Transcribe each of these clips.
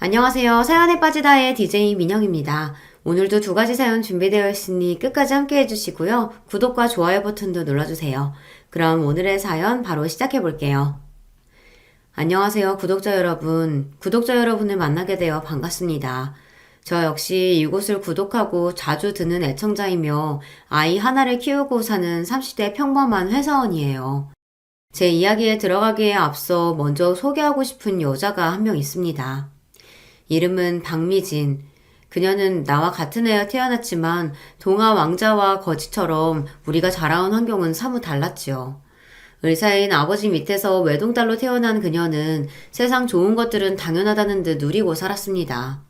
안녕하세요. 사연에 빠지다의 DJ 민영입니다. 오늘도 두 가지 사연 준비되어 있으니 끝까지 함께 해주시고요. 구독과 좋아요 버튼도 눌러주세요. 그럼 오늘의 사연 바로 시작해 볼게요. 안녕하세요, 구독자 여러분. 구독자 여러분을 만나게 되어 반갑습니다. 저 역시 이곳을 구독하고 자주 듣는 애청자이며 아이 하나를 키우고 사는 30대 평범한 회사원이에요. 제 이야기에 들어가기에 앞서 먼저 소개하고 싶은 여자가 한 명 있습니다. 이름은 박미진. 그녀는 나와 같은 애여 태어났지만 동화 왕자와 거지처럼 우리가 자라온 환경은 사뭇 달랐지요. 의사인 아버지 밑에서 외동딸로 태어난 그녀는 세상 좋은 것들은 당연하다는 듯 누리고 살았습니다.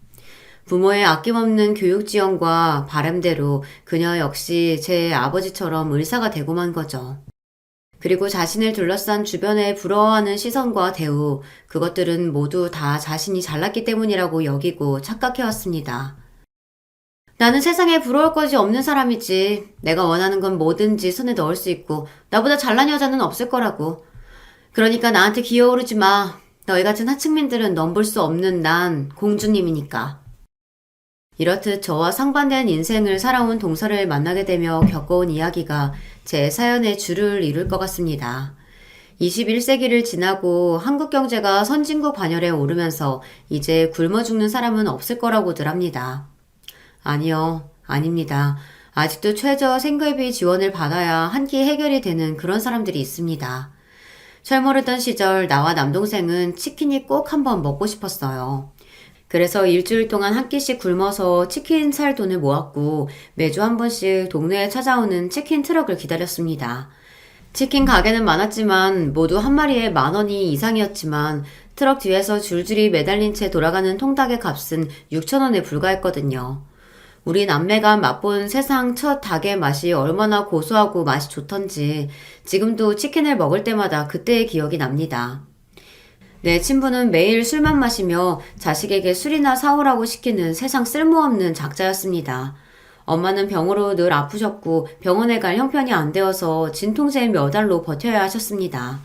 부모의 아낌없는 교육 지원과 바람대로 그녀 역시 제 아버지처럼 의사가 되고만 거죠. 그리고 자신을 둘러싼 주변의 부러워하는 시선과 대우, 그것들은 모두 다 자신이 잘났기 때문이라고 여기고 착각해왔습니다. 나는 세상에 부러울 것이 없는 사람이지. 내가 원하는 건 뭐든지 손에 넣을 수 있고 나보다 잘난 여자는 없을 거라고. 그러니까 나한테 기어오르지 마. 너희 같은 하층민들은 넘볼 수 없는 난 공주님이니까. 이렇듯 저와 상반된 인생을 살아온 동서를 만나게 되며 겪어온 이야기가 제 사연의 줄을 이룰 것 같습니다. 21세기를 지나고 한국 경제가 선진국 반열에 오르면서 이제 굶어 죽는 사람은 없을 거라고들 합니다. 아니요, 아닙니다. 아직도 최저 생계비 지원을 받아야 한 끼 해결이 되는 그런 사람들이 있습니다. 철모르던 시절 나와 남동생은 치킨이 꼭 한번 먹고 싶었어요. 그래서 일주일 동안 한 끼씩 굶어서 치킨 살 돈을 모았고 매주 한 번씩 동네에 찾아오는 치킨 트럭을 기다렸습니다. 치킨 가게는 많았지만 모두 한 마리에 10,000원이 이상이었지만 트럭 뒤에서 줄줄이 매달린 채 돌아가는 통닭의 값은 6,000원에 불과했거든요. 우리 남매가 맛본 세상 첫 닭의 맛이 얼마나 고소하고 맛이 좋던지 지금도 치킨을 먹을 때마다 그때의 기억이 납니다. 내 친부는 매일 술만 마시며 자식에게 술이나 사오라고 시키는 세상 쓸모없는 작자였습니다. 엄마는 병으로 늘 아프셨고 병원에 갈 형편이 안 되어서 진통제 몇 알로 버텨야 하셨습니다.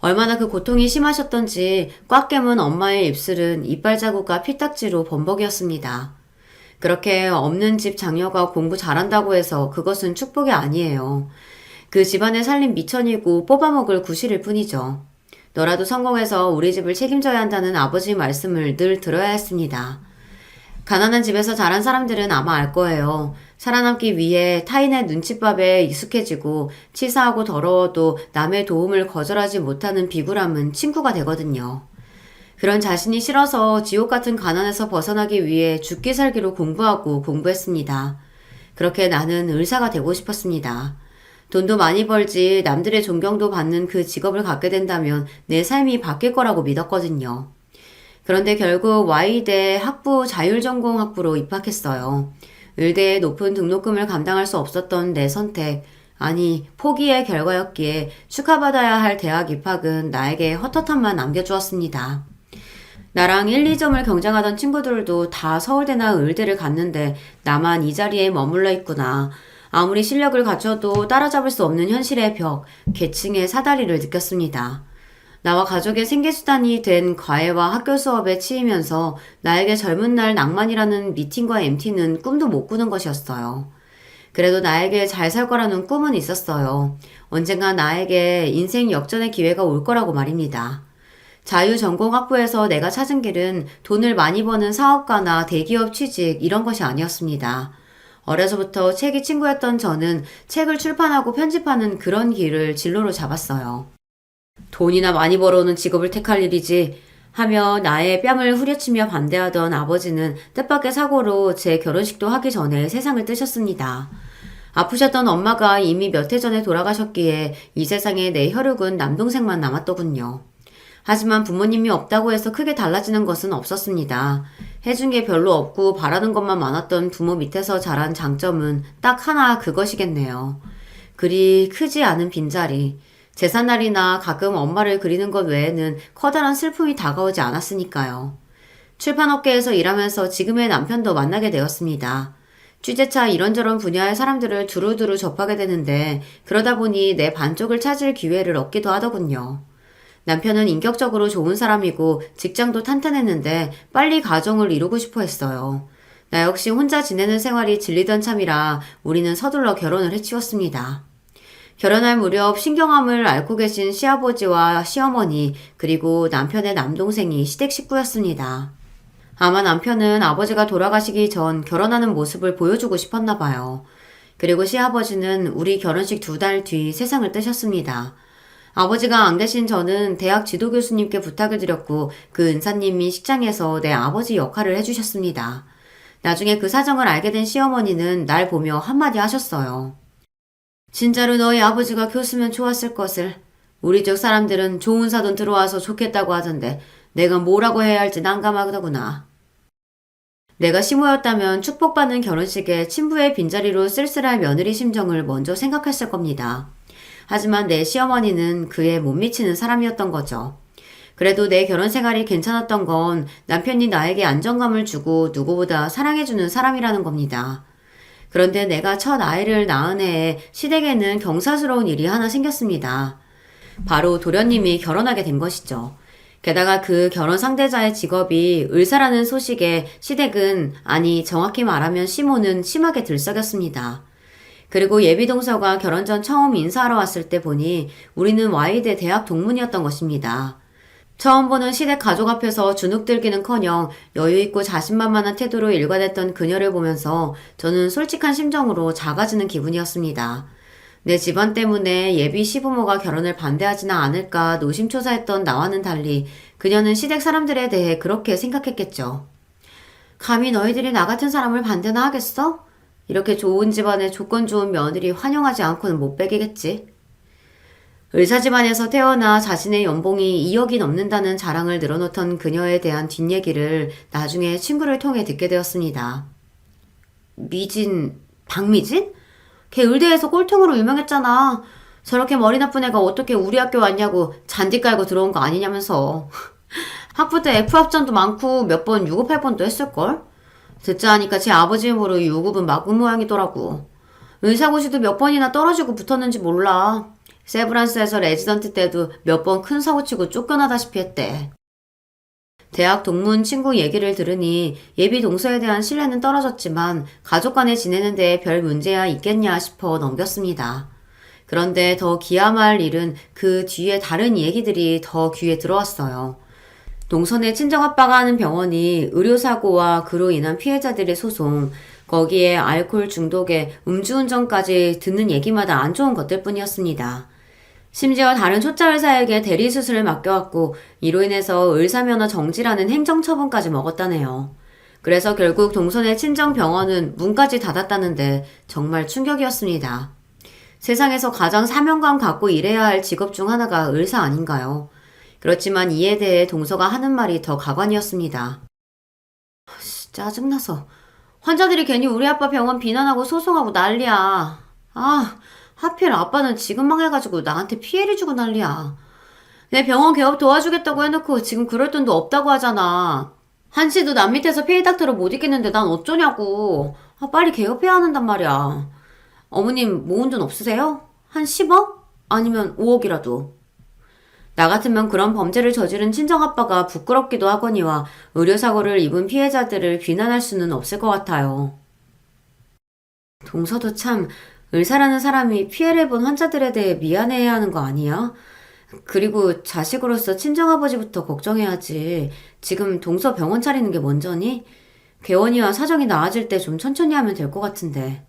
얼마나 그 고통이 심하셨던지 꽉 깨문 엄마의 입술은 이빨 자국과 피딱지로 범벅이었습니다. 그렇게 없는 집 장녀가 공부 잘한다고 해서 그것은 축복이 아니에요. 그 집안의 살림 미천이고 뽑아먹을 구실일 뿐이죠. 너라도 성공해서 우리 집을 책임져야 한다는 아버지 말씀을 늘 들어야 했습니다. 가난한 집에서 자란 사람들은 아마 알 거예요. 살아남기 위해 타인의 눈칫밥에 익숙해지고 치사하고 더러워도 남의 도움을 거절하지 못하는 비굴함은 친구가 되거든요. 그런 자신이 싫어서 지옥 같은 가난에서 벗어나기 위해 죽기 살기로 공부하고 공부했습니다. 그렇게 나는 의사가 되고 싶었습니다. 돈도 많이 벌지 남들의 존경도 받는 그 직업을 갖게 된다면 내 삶이 바뀔 거라고 믿었거든요. 그런데 결국 Y대 학부 자율전공학부로 입학했어요. 의대의 높은 등록금을 감당할 수 없었던 내 선택, 아니 포기의 결과였기에 축하받아야 할 대학 입학은 나에게 헛헛함만 남겨주었습니다. 나랑 1, 2점을 경쟁하던 친구들도 다 서울대나 의대를 갔는데 나만 이 자리에 머물러 있구나. 아무리 실력을 갖춰도 따라잡을 수 없는 현실의 벽, 계층의 사다리를 느꼈습니다. 나와 가족의 생계수단이 된 과외와 학교 수업에 치이면서 나에게 젊은 날 낭만이라는 미팅과 MT는 꿈도 못 꾸는 것이었어요. 그래도 나에게 잘 살 거라는 꿈은 있었어요. 언젠가 나에게 인생 역전의 기회가 올 거라고 말입니다. 자유전공학부에서 내가 찾은 길은 돈을 많이 버는 사업가나 대기업 취직 이런 것이 아니었습니다. 어려서부터 책이 친구였던 저는 책을 출판하고 편집하는 그런 길을 진로로 잡았어요. 돈이나 많이 벌어오는 직업을 택할 일이지 하며 나의 뺨을 후려치며 반대하던 아버지는 뜻밖의 사고로 제 결혼식도 하기 전에 세상을 뜨셨습니다. 아프셨던 엄마가 이미 몇 해 전에 돌아가셨기에 이 세상에 내 혈육은 남동생만 남았더군요. 하지만 부모님이 없다고 해서 크게 달라지는 것은 없었습니다. 해준 게 별로 없고 바라는 것만 많았던 부모 밑에서 자란 장점은 딱 하나 그것이겠네요. 그리 크지 않은 빈자리. 제삿날이나 가끔 엄마를 그리는 것 외에는 커다란 슬픔이 다가오지 않았으니까요. 출판업계에서 일하면서 지금의 남편도 만나게 되었습니다. 취재차 이런저런 분야의 사람들을 두루두루 접하게 되는데 그러다 보니 내 반쪽을 찾을 기회를 얻기도 하더군요. 남편은 인격적으로 좋은 사람이고 직장도 탄탄했는데 빨리 가정을 이루고 싶어 했어요. 나 역시 혼자 지내는 생활이 질리던 참이라 우리는 서둘러 결혼을 해치웠습니다. 결혼할 무렵 신경암을 앓고 계신 시아버지와 시어머니 그리고 남편의 남동생이 시댁 식구였습니다. 아마 남편은 아버지가 돌아가시기 전 결혼하는 모습을 보여주고 싶었나 봐요. 그리고 시아버지는 우리 결혼식 2달 뒤 세상을 뜨셨습니다. 아버지가 안 계신 저는 대학 지도 교수님께 부탁을 드렸고 그 은사님이 식장에서 내 아버지 역할을 해주셨습니다. 나중에 그 사정을 알게 된 시어머니는 날 보며 한마디 하셨어요. 진짜로 너희 아버지가 교수면 좋았을 것을. 우리 쪽 사람들은 좋은 사돈 들어와서 좋겠다고 하던데 내가 뭐라고 해야 할지 난감하더구나. 내가 시모였다면 축복받는 결혼식에 친부의 빈자리로 쓸쓸할 며느리 심정을 먼저 생각했을 겁니다. 하지만 내 시어머니는 그에 못 미치는 사람이었던 거죠. 그래도 내 결혼 생활이 괜찮았던 건 남편이 나에게 안정감을 주고 누구보다 사랑해주는 사람이라는 겁니다. 그런데 내가 첫 아이를 낳은 해에 시댁에는 경사스러운 일이 하나 생겼습니다. 바로 도련님이 결혼하게 된 것이죠. 게다가 그 결혼 상대자의 직업이 의사라는 소식에 시댁은, 아니 정확히 말하면 시모는 심하게 들썩였습니다. 그리고 예비동서가 결혼 전 처음 인사하러 왔을 때 보니 우리는 Y대 대학 동문이었던 것입니다. 처음 보는 시댁 가족 앞에서 주눅들기는커녕 여유있고 자신만만한 태도로 일관했던 그녀를 보면서 저는 솔직한 심정으로 작아지는 기분이었습니다. 내 집안 때문에 예비 시부모가 결혼을 반대하지는 않을까 노심초사했던 나와는 달리 그녀는 시댁 사람들에 대해 그렇게 생각했겠죠. 감히 너희들이 나 같은 사람을 반대나 하겠어? 이렇게 좋은 집안에 조건 좋은 며느리 환영하지 않고는 못 베기겠지. 의사 집안에서 태어나 자신의 연봉이 2억이 넘는다는 자랑을 늘어놓던 그녀에 대한 뒷얘기를 나중에 친구를 통해 듣게 되었습니다. 미진, 박미진? 걔 의대에서 꼴통으로 유명했잖아. 저렇게 머리 나쁜 애가 어떻게 우리 학교 왔냐고 잔디 깔고 들어온 거 아니냐면서. 학부 때 F합전도 많고 몇 번 유급할 뻔도 했을걸? 듣자 하니까 제 아버지 힘으로 유급은 막은 모양이더라고. 의사고시도 몇 번이나 떨어지고 붙었는지 몰라. 세브란스에서 레지던트 때도 몇 번 큰 사고치고 쫓겨나다시피 했대. 대학 동문 친구 얘기를 들으니 예비 동서에 대한 신뢰는 떨어졌지만 가족 간에 지내는 데 별 문제야 있겠냐 싶어 넘겼습니다. 그런데 더 기함할 일은 그 뒤에 다른 얘기들이 더 귀에 들어왔어요. 동선의 친정아빠가 하는 병원이 의료사고와 그로 인한 피해자들의 소송, 거기에 알코올 중독에 음주운전까지 듣는 얘기마다 안 좋은 것들 뿐이었습니다. 심지어 다른 초짜 의사에게 대리수술을 맡겨왔고 이로 인해서 의사면허 정지라는 행정처분까지 먹었다네요. 그래서 결국 동선의 친정병원은 문까지 닫았다는데 정말 충격이었습니다. 세상에서 가장 사명감 갖고 일해야 할 직업 중 하나가 의사 아닌가요? 그렇지만 이에 대해 동서가 하는 말이 더 가관이었습니다. 짜증나서. 환자들이 괜히 우리 아빠 병원 비난하고 소송하고 난리야. 하필 아빠는 지금 망해가지고 나한테 피해를 주고 난리야. 내 병원 개업 도와주겠다고 해놓고 지금 그럴 돈도 없다고 하잖아. 한시도 남 밑에서 페이닥터를 못 있겠는데 난 어쩌냐고. 빨리 개업해야 한단 말이야. 어머님 모은 돈 없으세요? 한 10억? 아니면 5억이라도. 나 같으면 그런 범죄를 저지른 친정아빠가 부끄럽기도 하거니와 의료사고를 입은 피해자들을 비난할 수는 없을 것 같아요. 동서도 참 의사라는 사람이 피해를 본 환자들에 대해 미안해야 하는 거 아니야? 그리고 자식으로서 친정아버지부터 걱정해야지. 지금 동서 병원 차리는 게 먼저니? 개원이와 사정이 나아질 때 좀 천천히 하면 될 것 같은데.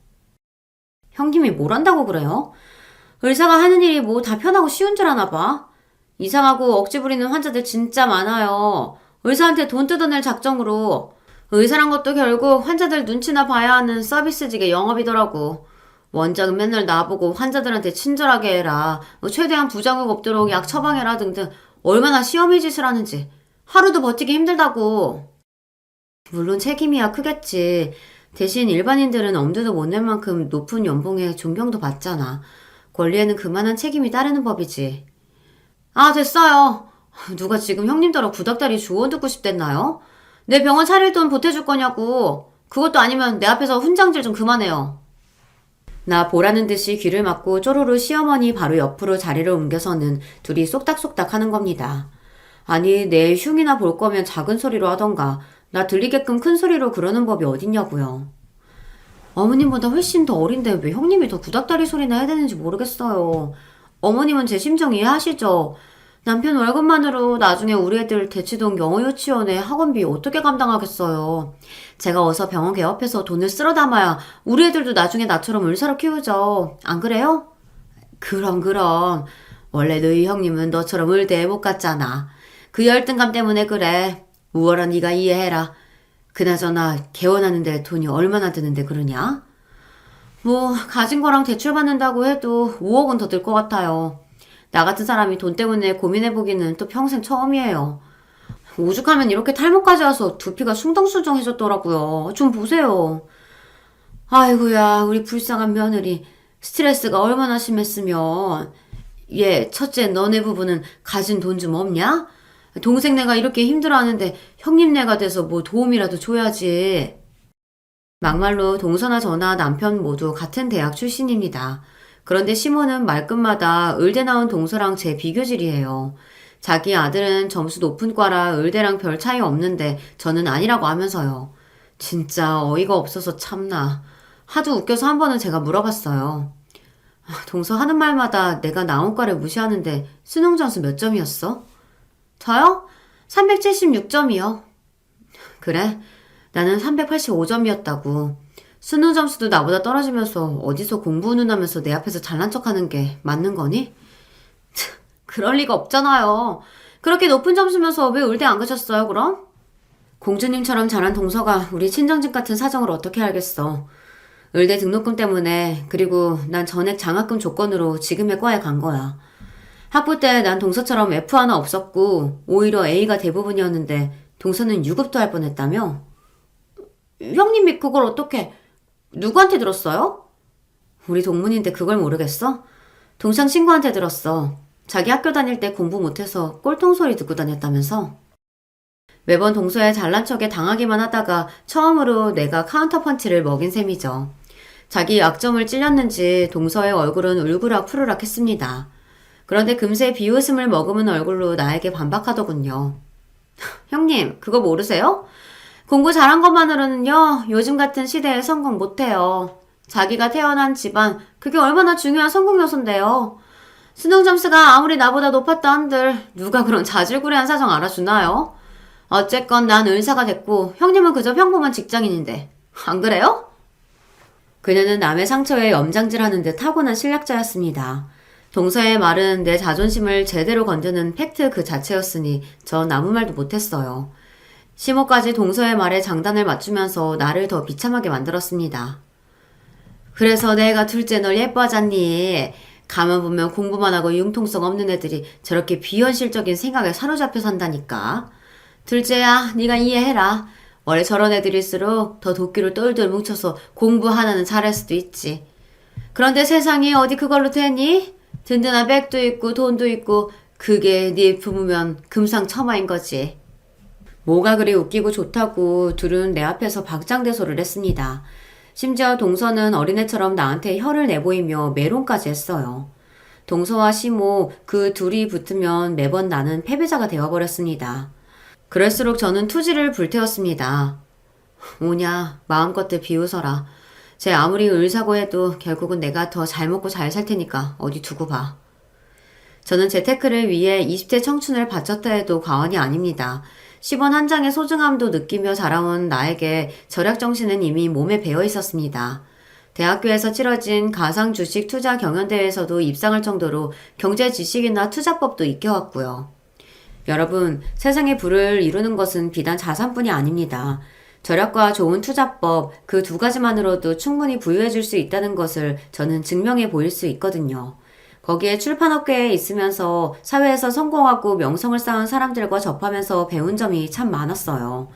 형님이 뭘 한다고 그래요? 의사가 하는 일이 뭐 다 편하고 쉬운 줄 아나 봐. 이상하고 억지 부리는 환자들 진짜 많아요. 의사한테 돈 뜯어낼 작정으로. 의사란 것도 결국 환자들 눈치나 봐야 하는 서비스직의 영업이더라고. 원장은 맨날 나보고 환자들한테 친절하게 해라, 최대한 부작용 없도록 약 처방해라 등등 얼마나 시험의 짓을 하는지. 하루도 버티기 힘들다고. 물론 책임이야 크겠지. 대신 일반인들은 엄두도 못 낼 만큼 높은 연봉에 존경도 받잖아. 권리에는 그만한 책임이 따르는 법이지. 됐어요. 누가 지금 형님더러 구닥다리 조언 듣고 싶댔나요? 내 병원 차릴 돈 보태줄 거냐고. 그것도 아니면 내 앞에서 훈장질 좀 그만해요. 나 보라는 듯이 귀를 막고 쪼르르 시어머니 바로 옆으로 자리를 옮겨서는 둘이 쏙닥쏙닥 하는 겁니다. 아니, 내 흉이나 볼 거면 작은 소리로 하던가 나 들리게끔 큰 소리로 그러는 법이 어딨냐고요. 어머님보다 훨씬 더 어린데 왜 형님이 더 구닥다리 소리나 해야 되는지 모르겠어요. 어머님은 제 심정 이해하시죠? 남편 월급만으로 나중에 우리 애들 대치동 영어 유치원에 학원비 어떻게 감당하겠어요. 제가 어서 병원 개업해서 돈을 쓸어 담아야 우리 애들도 나중에 나처럼 을사로 키우죠. 안 그래요? 그럼. 원래 너희 형님은 너처럼 을대에 못 갔잖아. 그 열등감 때문에 그래. 우월한 네가 이해해라. 그나저나 개원하는데 돈이 얼마나 드는데 그러냐? 뭐 가진 거랑 대출 받는다고 해도 5억은 더 들 것 같아요. 나 같은 사람이 돈 때문에 고민해보기는 또 평생 처음이에요. 오죽하면 이렇게 탈모까지 와서 두피가 숭덩숭덩해졌더라고요. 좀 보세요. 아이고야, 우리 불쌍한 며느리. 스트레스가 얼마나 심했으면. 얘, 첫째 너네 부부는 가진 돈 좀 없냐? 동생네가 이렇게 힘들어하는데 형님네가 돼서 뭐 도움이라도 줘야지. 막말로 동서나 저나 남편 모두 같은 대학 출신입니다. 그런데 시모는 말끝마다 의대 나온 동서랑 제 비교질이에요. 자기 아들은 점수 높은 과라 의대랑 별 차이 없는데 저는 아니라고 하면서요. 진짜 어이가 없어서 참나. 하도 웃겨서 한 번은 제가 물어봤어요. 동서 하는 말마다 내가 나온 과를 무시하는데 수능 점수 몇 점이었어? 저요? 376점이요. 그래? 나는 385점이었다고. 수능 점수도 나보다 떨어지면서 어디서 공부 운운하면서 내 앞에서 잘난 척하는 게 맞는 거니? 그럴 리가 없잖아요. 그렇게 높은 점수면서 왜 의대 안 가셨어요, 그럼? 공주님처럼 잘한 동서가 우리 친정집 같은 사정을 어떻게 알겠어. 의대 등록금 때문에, 그리고 난 전액 장학금 조건으로 지금의 과에 간 거야. 학부 때 난 동서처럼 F 하나 없었고 오히려 A가 대부분이었는데 동서는 유급도 할 뻔했다며? 형님이 그걸 어떻게 누구한테 들었어요? 우리 동문인데 그걸 모르겠어? 동창 친구한테 들었어. 자기 학교 다닐 때 공부 못해서 꼴통소리 듣고 다녔다면서? 매번 동서에 잘난 척에 당하기만 하다가 처음으로 내가 카운터펀치를 먹인 셈이죠. 자기 약점을 찔렸는지 동서의 얼굴은 울그락 푸르락 했습니다. 그런데 금세 비웃음을 머금은 얼굴로 나에게 반박하더군요. 형님, 그거 모르세요? 공부 잘한 것만으로는요, 요즘 같은 시대에 성공 못해요. 자기가 태어난 집안, 그게 얼마나 중요한 성공 요소인데요. 수능 점수가 아무리 나보다 높았다 한들 누가 그런 자질구레한 사정 알아주나요? 어쨌건 난 의사가 됐고 형님은 그저 평범한 직장인인데 안 그래요? 그녀는 남의 상처에 염장질하는 듯 타고난 실력자였습니다. 동서의 말은 내 자존심을 제대로 건드는 팩트 그 자체였으니 전 아무 말도 못했어요. 시모까지 동서의 말에 장단을 맞추면서 나를 더 비참하게 만들었습니다. 그래서 내가 둘째 널 예뻐하잖니. 가만 보면 공부만 하고 융통성 없는 애들이 저렇게 비현실적인 생각에 사로잡혀 산다니까. 둘째야, 네가 이해해라. 원래 저런 애들일수록 더 도끼를 똘똘 뭉쳐서 공부 하나는 잘할 수도 있지. 그런데 세상이 어디 그걸로 되니? 든든한 백도 있고 돈도 있고 그게 네 부모면 금상첨화인 거지. 뭐가 그리 웃기고 좋다고 둘은 내 앞에서 박장대소를 했습니다. 심지어 동서는 어린애처럼 나한테 혀를 내보이며 매론까지 했어요. 동서와 시모 그 둘이 붙으면 매번 나는 패배자가 되어버렸습니다. 그럴수록 저는 투지를 불태웠습니다. 오냐, 마음껏들 비웃어라. 쟤 아무리 을사고 해도 결국은 내가 더 잘 먹고 잘 살 테니까 어디 두고 봐. 저는 재테크를 위해 20대 청춘을 바쳤다 해도 과언이 아닙니다. 10원 한 장의 소중함도 느끼며 자라온 나에게 절약정신은 이미 몸에 배어 있었습니다. 대학교에서 치러진 가상주식 투자 경연대회에서도 입상할 정도로 경제 지식이나 투자법도 익혀왔고요. 여러분, 세상의 부를 이루는 것은 비단 자산뿐이 아닙니다. 절약과 좋은 투자법 그 두 가지만으로도 충분히 부유해질 수 있다는 것을 저는 증명해 보일 수 있거든요. 거기에 출판업계에 있으면서 사회에서 성공하고 명성을 쌓은 사람들과 접하면서 배운 점이 참 많았어요.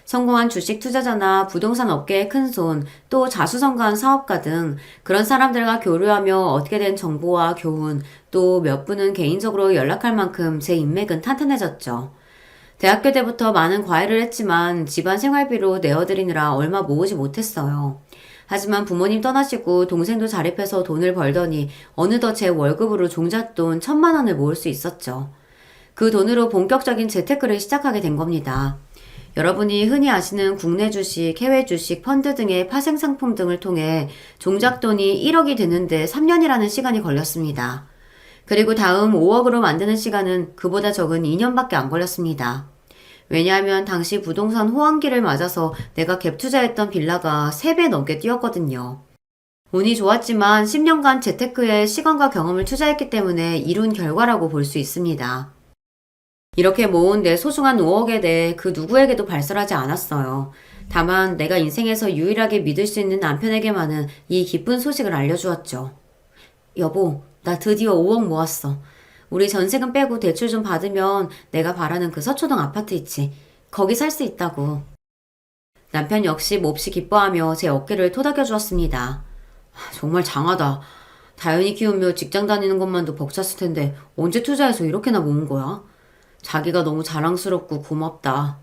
성공한 주식 투자자나 부동산 업계의 큰손, 또 자수성가한 사업가 등 그런 사람들과 교류하며 얻게 된 정보와 교훈, 또 몇 분은 개인적으로 연락할 만큼 제 인맥은 탄탄해졌죠. 대학교 때부터 많은 과외를 했지만 집안 생활비로 내어드리느라 얼마 모으지 못했어요. 하지만 부모님 떠나시고 동생도 자립해서 돈을 벌더니 어느덧 제 월급으로 종잣돈 1,000만 원을 모을 수 있었죠. 그 돈으로 본격적인 재테크를 시작하게 된 겁니다. 여러분이 흔히 아시는 국내 주식, 해외 주식, 펀드 등의 파생 상품 등을 통해 종잣돈이 1억이 되는데 3년이라는 시간이 걸렸습니다. 그리고 다음 5억으로 만드는 시간은 그보다 적은 2년밖에 안 걸렸습니다. 왜냐하면 당시 부동산 호황기를 맞아서 내가 갭 투자했던 빌라가 3배 넘게 뛰었거든요. 운이 좋았지만 10년간 재테크에 시간과 경험을 투자했기 때문에 이룬 결과라고 볼 수 있습니다. 이렇게 모은 내 소중한 5억에 대해 그 누구에게도 발설하지 않았어요. 다만 내가 인생에서 유일하게 믿을 수 있는 남편에게만은 이 기쁜 소식을 알려주었죠. 여보, 나 드디어 5억 모았어. 우리 전세금 빼고 대출 좀 받으면 내가 바라는 그 서초동 아파트 있지. 거기 살 수 있다고. 남편 역시 몹시 기뻐하며 제 어깨를 토닥여 주었습니다. 정말 장하다. 다현이 키우며 직장 다니는 것만도 벅찼을 텐데 언제 투자해서 이렇게나 모은 거야? 자기가 너무 자랑스럽고 고맙다.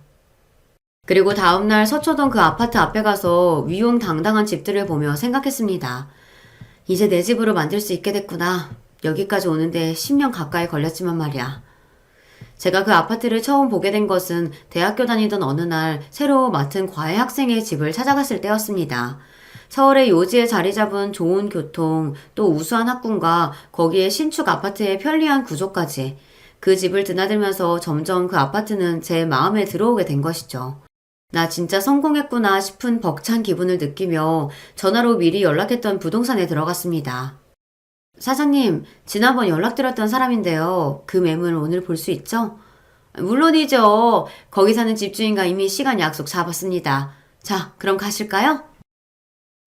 그리고 다음날 서초동 그 아파트 앞에 가서 위용당당한 집들을 보며 생각했습니다. 이제 내 집으로 만들 수 있게 됐구나. 여기까지 오는데 10년 가까이 걸렸지만 말이야. 제가 그 아파트를 처음 보게 된 것은 대학교 다니던 어느 날 새로 맡은 과외 학생의 집을 찾아갔을 때였습니다. 서울의 요지에 자리 잡은 좋은 교통, 또 우수한 학군과 거기에 신축 아파트의 편리한 구조까지 그 집을 드나들면서 점점 그 아파트는 제 마음에 들어오게 된 것이죠. 나 진짜 성공했구나 싶은 벅찬 기분을 느끼며 전화로 미리 연락했던 부동산에 들어갔습니다. 사장님, 지난번 연락드렸던 사람인데요. 그 매물 오늘 볼 수 있죠? 물론이죠. 거기 사는 집주인과 이미 시간 약속 잡았습니다. 자, 그럼 가실까요?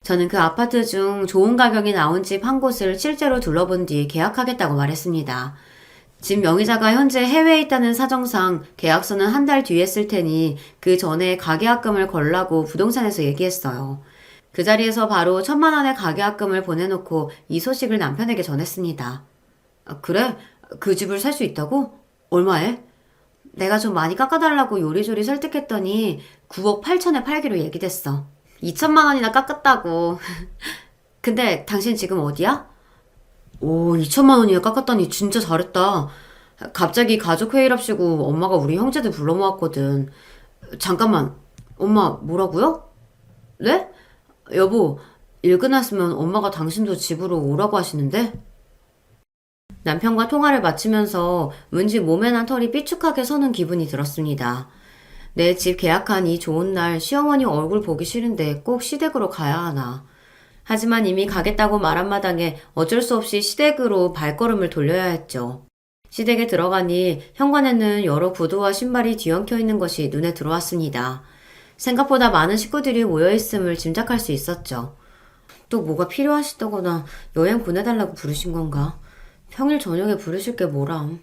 저는 그 아파트 중 좋은 가격이 나온 집 한 곳을 실제로 둘러본 뒤 계약하겠다고 말했습니다. 집 명의자가 현재 해외에 있다는 사정상 계약서는 한 달 뒤에 쓸 테니 그 전에 가계약금을 걸라고 부동산에서 얘기했어요. 그 자리에서 바로 1,000만 원의 가계약금을 보내놓고 이 소식을 남편에게 전했습니다. 그래? 그 집을 살 수 있다고? 얼마에? 내가 좀 많이 깎아달라고 요리조리 설득했더니 9억 8천에 팔기로 얘기됐어. 2천만 원이나 깎았다고. 근데 당신 지금 어디야? 오, 2천만 원이나 깎았다니 진짜 잘했다. 갑자기 가족회의랍시고 엄마가 우리 형제들 불러 모았거든. 잠깐만, 엄마 뭐라고요? 네? 여보, 일 끝났으면 엄마가 당신도 집으로 오라고 하시는데? 남편과 통화를 마치면서 왠지 몸에 난 털이 삐죽하게 서는 기분이 들었습니다. 내 집 계약한 이 좋은 날 시어머니 얼굴 보기 싫은데 꼭 시댁으로 가야 하나. 하지만 이미 가겠다고 말한 마당에 어쩔 수 없이 시댁으로 발걸음을 돌려야 했죠. 시댁에 들어가니 현관에는 여러 구두와 신발이 뒤엉켜 있는 것이 눈에 들어왔습니다. 생각보다 많은 식구들이 모여있음을 짐작할 수 있었죠. 또 뭐가 필요하시다거나 여행 보내달라고 부르신 건가? 평일 저녁에 부르실 게 뭐람.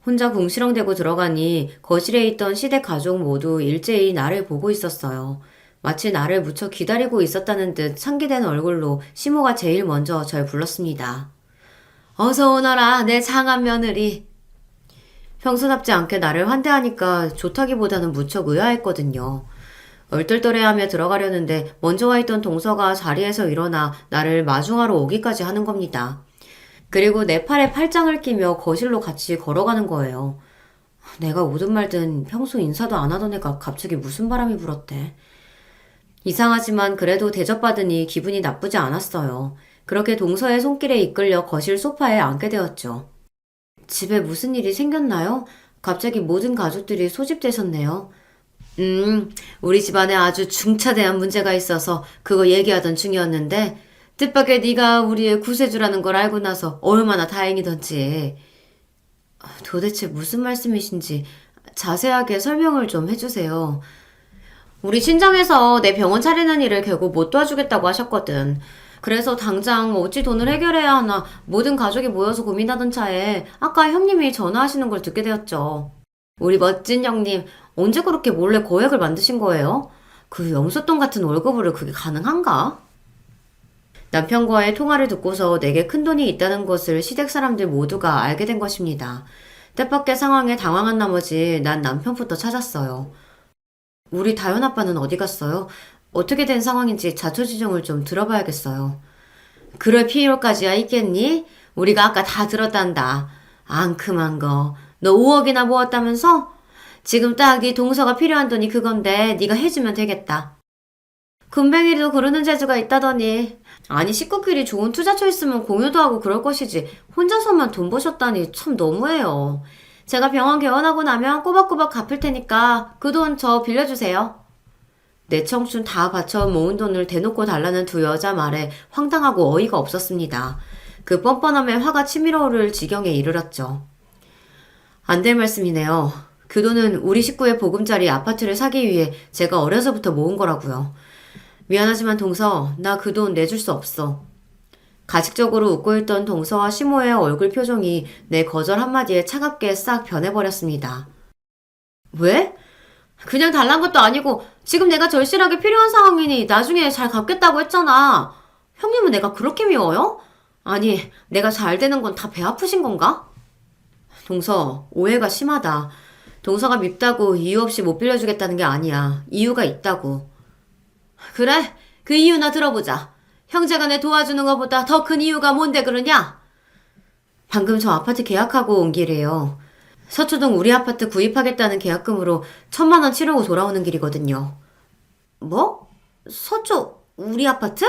혼자 궁시렁대고 들어가니 거실에 있던 시댁 가족 모두 일제히 나를 보고 있었어요. 마치 나를 무척 기다리고 있었다는 듯 상기된 얼굴로 시모가 제일 먼저 절 불렀습니다. 어서 오너라, 내 장한 며느리. 평소답지 않게 나를 환대하니까 좋다기보다는 무척 의아했거든요. 얼떨떨해하며 들어가려는데 먼저 와 있던 동서가 자리에서 일어나 나를 마중하러 오기까지 하는 겁니다. 그리고 내 팔에 팔짱을 끼며 거실로 같이 걸어가는 거예요. 내가 오든 말든 평소 인사도 안 하던 애가 갑자기 무슨 바람이 불었대. 이상하지만 그래도 대접받으니 기분이 나쁘지 않았어요. 그렇게 동서의 손길에 이끌려 거실 소파에 앉게 되었죠. 집에 무슨 일이 생겼나요? 갑자기 모든 가족들이 소집되셨네요. 우리 집안에 아주 중차대한 문제가 있어서 그거 얘기하던 중이었는데 뜻밖의 네가 우리의 구세주라는 걸 알고 나서 얼마나 다행이던지. 도대체 무슨 말씀이신지 자세하게 설명을 좀 해주세요. 우리 친정에서 내 병원 차리는 일을 결국 못 도와주겠다고 하셨거든. 그래서 당장 어찌 돈을 해결해야 하나 모든 가족이 모여서 고민하던 차에 아까 형님이 전화하시는 걸 듣게 되었죠. 우리 멋진 형님, 언제 그렇게 몰래 거액을 만드신 거예요? 그 염소똥 같은 월급으로 그게 가능한가? 남편과의 통화를 듣고서 내게 큰돈이 있다는 것을 시댁 사람들 모두가 알게 된 것입니다. 뜻밖의 상황에 당황한 나머지 난 남편부터 찾았어요. 우리 다현 아빠는 어디 갔어요? 어떻게 된 상황인지 자초지종을 좀 들어봐야겠어요. 그럴 필요까지야 있겠니? 우리가 아까 다 들었단다. 앙큼한 거. 너 5억이나 모았다면서? 지금 딱 네 동서가 필요한 돈이 그건데 네가 해주면 되겠다. 금뱅이도 그러는 재주가 있다더니. 아니 식구끼리 좋은 투자처 있으면 공유도 하고 그럴 것이지 혼자서만 돈 버셨다니 참 너무해요. 제가 병원 개원하고 나면 꼬박꼬박 갚을 테니까 그 돈 저 빌려주세요. 내 청춘 다 바쳐 모은 돈을 대놓고 달라는 두 여자 말에 황당하고 어이가 없었습니다. 그 뻔뻔함에 화가 치밀어 오를 지경에 이르렀죠. 안 될 말씀이네요. 그 돈은 우리 식구의 보금자리 아파트를 사기 위해 제가 어려서부터 모은 거라고요. 미안하지만 동서, 나 그 돈 내줄 수 없어. 가식적으로 웃고 있던 동서와 시모의 얼굴 표정이 내 거절 한마디에 차갑게 싹 변해버렸습니다. 왜? 그냥 달란 것도 아니고 지금 내가 절실하게 필요한 상황이니 나중에 잘 갚겠다고 했잖아. 형님은 내가 그렇게 미워요? 아니, 내가 잘 되는 건 다 배 아프신 건가? 동서, 오해가 심하다. 동서가 밉다고 이유 없이 못 빌려주겠다는 게 아니야. 이유가 있다고. 그래? 그 이유나 들어보자. 형제가 내 도와주는 것보다 더 큰 이유가 뭔데 그러냐? 방금 저 아파트 계약하고 온 길이에요. 서초동 우리 아파트 구입하겠다는 계약금으로 1,000만 원 치르고 돌아오는 길이거든요. 뭐? 서초 우리 아파트?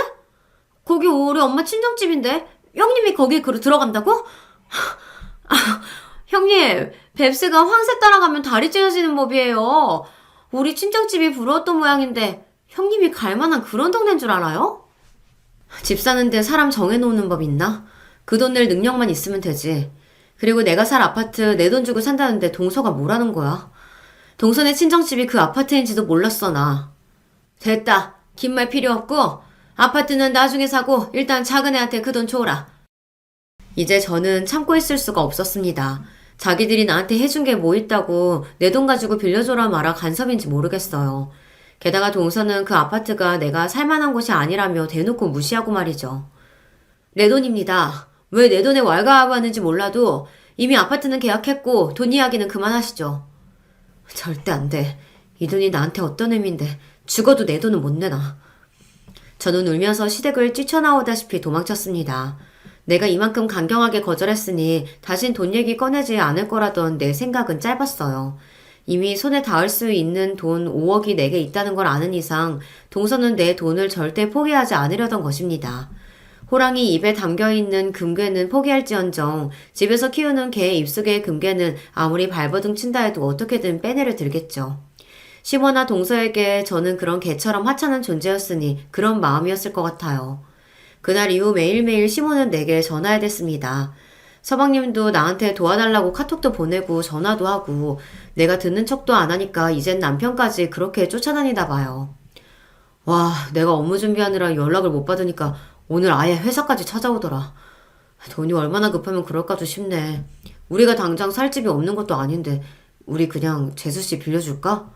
거기 우리 엄마 친정집인데 형님이 거기 들어간다고? 형님, 뱁스가 황새 따라가면 다리 찢어지는 법이에요. 우리 친정집이 부러웠던 모양인데 형님이 갈 만한 그런 동네인 줄 알아요? 집 사는데 사람 정해놓는 법 있나? 그 돈 낼 능력만 있으면 되지. 그리고 내가 살 아파트 내 돈 주고 산다는데 동서가 뭐라는 거야? 동서네 친정집이 그 아파트인지도 몰랐어 나. 됐다. 긴 말 필요 없고 아파트는 나중에 사고 일단 작은 애한테 그 돈 줘라. 이제 저는 참고 있을 수가 없었습니다. 자기들이 나한테 해준 게 뭐 있다고 내 돈 가지고 빌려줘라 마라 간섭인지 모르겠어요. 게다가 동서는 그 아파트가 내가 살만한 곳이 아니라며 대놓고 무시하고 말이죠. 내 돈입니다. 왜 내 돈에 왈가왈부하는지 몰라도 이미 아파트는 계약했고 돈 이야기는 그만하시죠. 절대 안 돼. 이 돈이 나한테 어떤 의미인데 죽어도 내 돈은 못 내놔. 저는 울면서 시댁을 뛰쳐나오다시피 도망쳤습니다. 내가 이만큼 강경하게 거절했으니 다신 돈 얘기 꺼내지 않을 거라던 내 생각은 짧았어요. 이미 손에 닿을 수 있는 돈 5억이 내게 있다는 걸 아는 이상 동서는 내 돈을 절대 포기하지 않으려던 것입니다. 호랑이 입에 담겨있는 금괴는 포기할지언정 집에서 키우는 개 입속의 금괴는 아무리 발버둥 친다 해도 어떻게든 빼내려 들겠죠. 시모나 동서에게 저는 그런 개처럼 하찮은 존재였으니 그런 마음이었을 것 같아요. 그날 이후 매일매일 시모는 내게 전화해댔습니다. 서방님도 나한테 도와달라고 카톡도 보내고 전화도 하고 내가 듣는 척도 안 하니까 이젠 남편까지 그렇게 쫓아다니다 봐요. 와, 내가 업무 준비하느라 연락을 못 받으니까 오늘 아예 회사까지 찾아오더라. 돈이 얼마나 급하면 그럴까도 싶네. 우리가 당장 살 집이 없는 것도 아닌데 우리 그냥 재수씨 빌려줄까?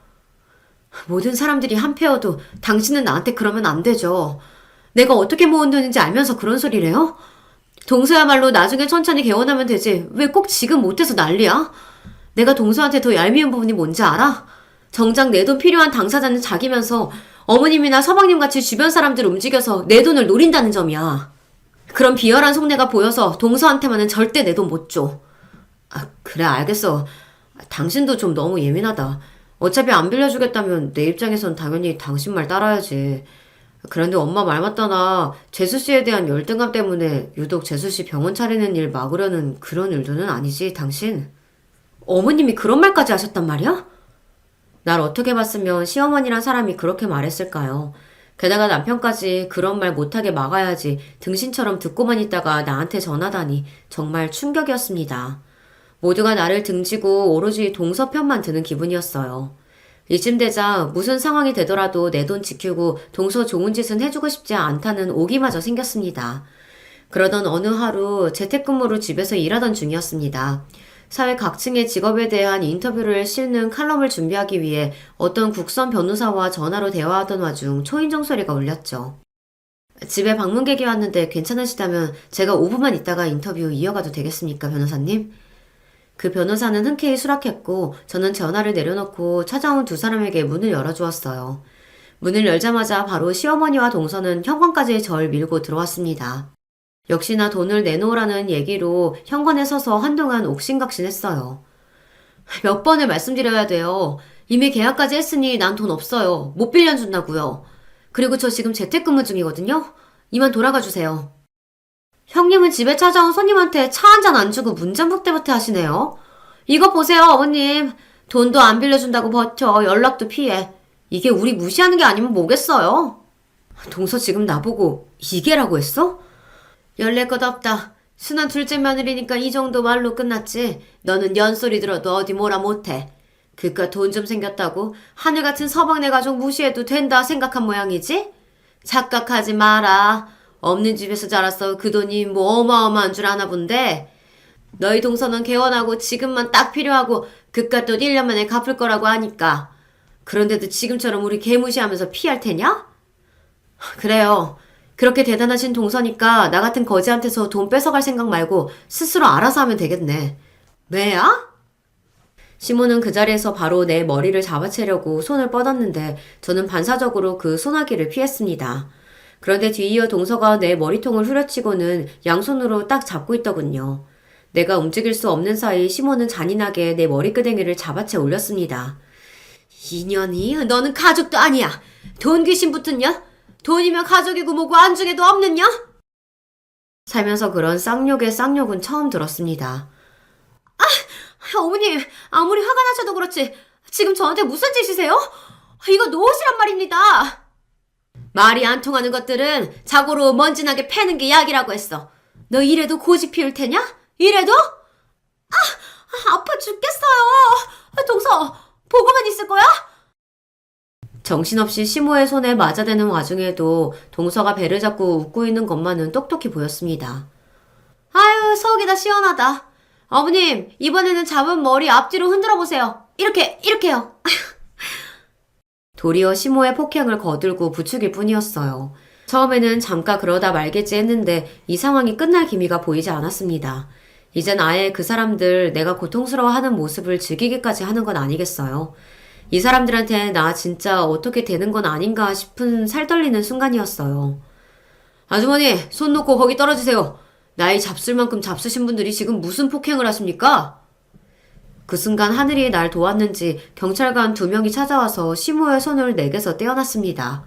모든 사람들이 한패여도 당신은 나한테 그러면 안 되죠. 내가 어떻게 모은 돈인지 알면서 그런 소리래요? 동서야말로 나중에 천천히 개원하면 되지 왜 꼭 지금 못해서 난리야? 내가 동서한테 더 얄미운 부분이 뭔지 알아? 정작 내 돈 필요한 당사자는 자기면서 어머님이나 서방님같이 주변 사람들 움직여서 내 돈을 노린다는 점이야. 그런 비열한 속내가 보여서 동서한테만은 절대 내 돈 못 줘. 아, 그래 알겠어. 당신도 좀 너무 예민하다. 어차피 안 빌려주겠다면 내 입장에선 당연히 당신 말 따라야지. 그런데 엄마 말 맞다나 재수씨에 대한 열등감 때문에 유독 재수씨 병원 차리는 일 막으려는 그런 일도는 아니지 당신? 어머님이 그런 말까지 하셨단 말이야? 날 어떻게 봤으면 시어머니란 사람이 그렇게 말했을까요? 게다가 남편까지 그런 말 못하게 막아야지 등신처럼 듣고만 있다가 나한테 전하다니 정말 충격이었습니다. 모두가 나를 등지고 오로지 동서 편만 드는 기분이었어요. 이쯤 되자 무슨 상황이 되더라도 내 돈 지키고 동서 좋은 짓은 해주고 싶지 않다는 오기마저 생겼습니다. 그러던 어느 하루 재택근무로 집에서 일하던 중이었습니다. 사회 각층의 직업에 대한 인터뷰를 실는 칼럼을 준비하기 위해 어떤 국선 변호사와 전화로 대화하던 와중 초인종 소리가 울렸죠. 집에 방문객이 왔는데 괜찮으시다면 제가 5분만 있다가 인터뷰 이어가도 되겠습니까, 변호사님? 그 변호사는 흔쾌히 수락했고 저는 전화를 내려놓고 찾아온 두 사람에게 문을 열어주었어요. 문을 열자마자 바로 시어머니와 동서는 현관까지 절 밀고 들어왔습니다. 역시나 돈을 내놓으라는 얘기로 현관에 서서 한동안 옥신각신했어요. 몇 번을 말씀드려야 돼요. 이미 계약까지 했으니 난 돈 없어요. 못 빌려준다고요. 그리고 저 지금 재택근무 중이거든요. 이만 돌아가 주세요. 형님은 집에 찾아온 손님한테 차 한 잔 안 주고 문전북대부터 하시네요. 이거 보세요, 어머님. 돈도 안 빌려준다고 버텨. 연락도 피해. 이게 우리 무시하는 게 아니면 뭐겠어요? 동서 지금 나보고 이게라고 했어? 열낼 것 없다. 순한 둘째 며느리니까 이 정도 말로 끝났지. 너는 연소리 들어도 어디 뭐라 못해. 그깟 돈 좀 생겼다고 하늘 같은 서방네 가족 무시해도 된다 생각한 모양이지? 착각하지 마라. 없는 집에서 자라서 그 돈이 뭐 어마어마한 줄 아나 본데. 너희 동서는 개원하고 지금만 딱 필요하고 그깟 돈 1년 만에 갚을 거라고 하니까. 그런데도 지금처럼 우리 개무시하면서 피할 테냐? 그래요. 그렇게 대단하신 동서니까 나 같은 거지한테서 돈 뺏어갈 생각 말고 스스로 알아서 하면 되겠네. 왜야? 시모는 그 자리에서 바로 내 머리를 잡아채려고 손을 뻗었는데 저는 반사적으로 그 손아귀를 피했습니다. 그런데 뒤이어 동서가 내 머리통을 후려치고는 양손으로 딱 잡고 있더군요. 내가 움직일 수 없는 사이 시모는 잔인하게 내 머리끄댕이를 잡아채 올렸습니다. 이년이 너는 가족도 아니야. 돈 귀신 붙었냐? 돈이면 가족이고 뭐고 안중에도 없느냐? 살면서 그런 쌍욕의 쌍욕은 처음 들었습니다. 어머님, 아무리 화가 나셔도 그렇지 지금 저한테 무슨 짓이세요? 이거 노릇이란 말입니다. 말이 안 통하는 것들은 자고로 먼지나게 패는 게 약이라고 했어. 너 이래도 고집 피울 테냐? 이래도? 아파 죽겠어요. 동서, 보고만 있을 거야? 정신없이 시모의 손에 맞아대는 와중에도 동서가 배를 잡고 웃고 있는 것만은 똑똑히 보였습니다. 아유, 속이 다 시원하다. 어머님, 이번에는 잡은 머리 앞뒤로 흔들어 보세요. 이렇게요. 도리어 시모의 폭행을 거들고 부추길 뿐이었어요. 처음에는 잠깐 그러다 말겠지 했는데 이 상황이 끝날 기미가 보이지 않았습니다. 이젠 아예 그 사람들 내가 고통스러워하는 모습을 즐기기까지 하는 건 아니겠어요. 이 사람들한테 나 진짜 어떻게 되는 건 아닌가 싶은 살떨리는 순간이었어요. 아주머니, 손 놓고 거기 떨어지세요. 나이 잡술 만큼 잡수신 분들이 지금 무슨 폭행을 하십니까? 그 순간 하늘이 날 도왔는지 경찰관 2명이 찾아와서 시모의 손을 내게서 떼어놨습니다.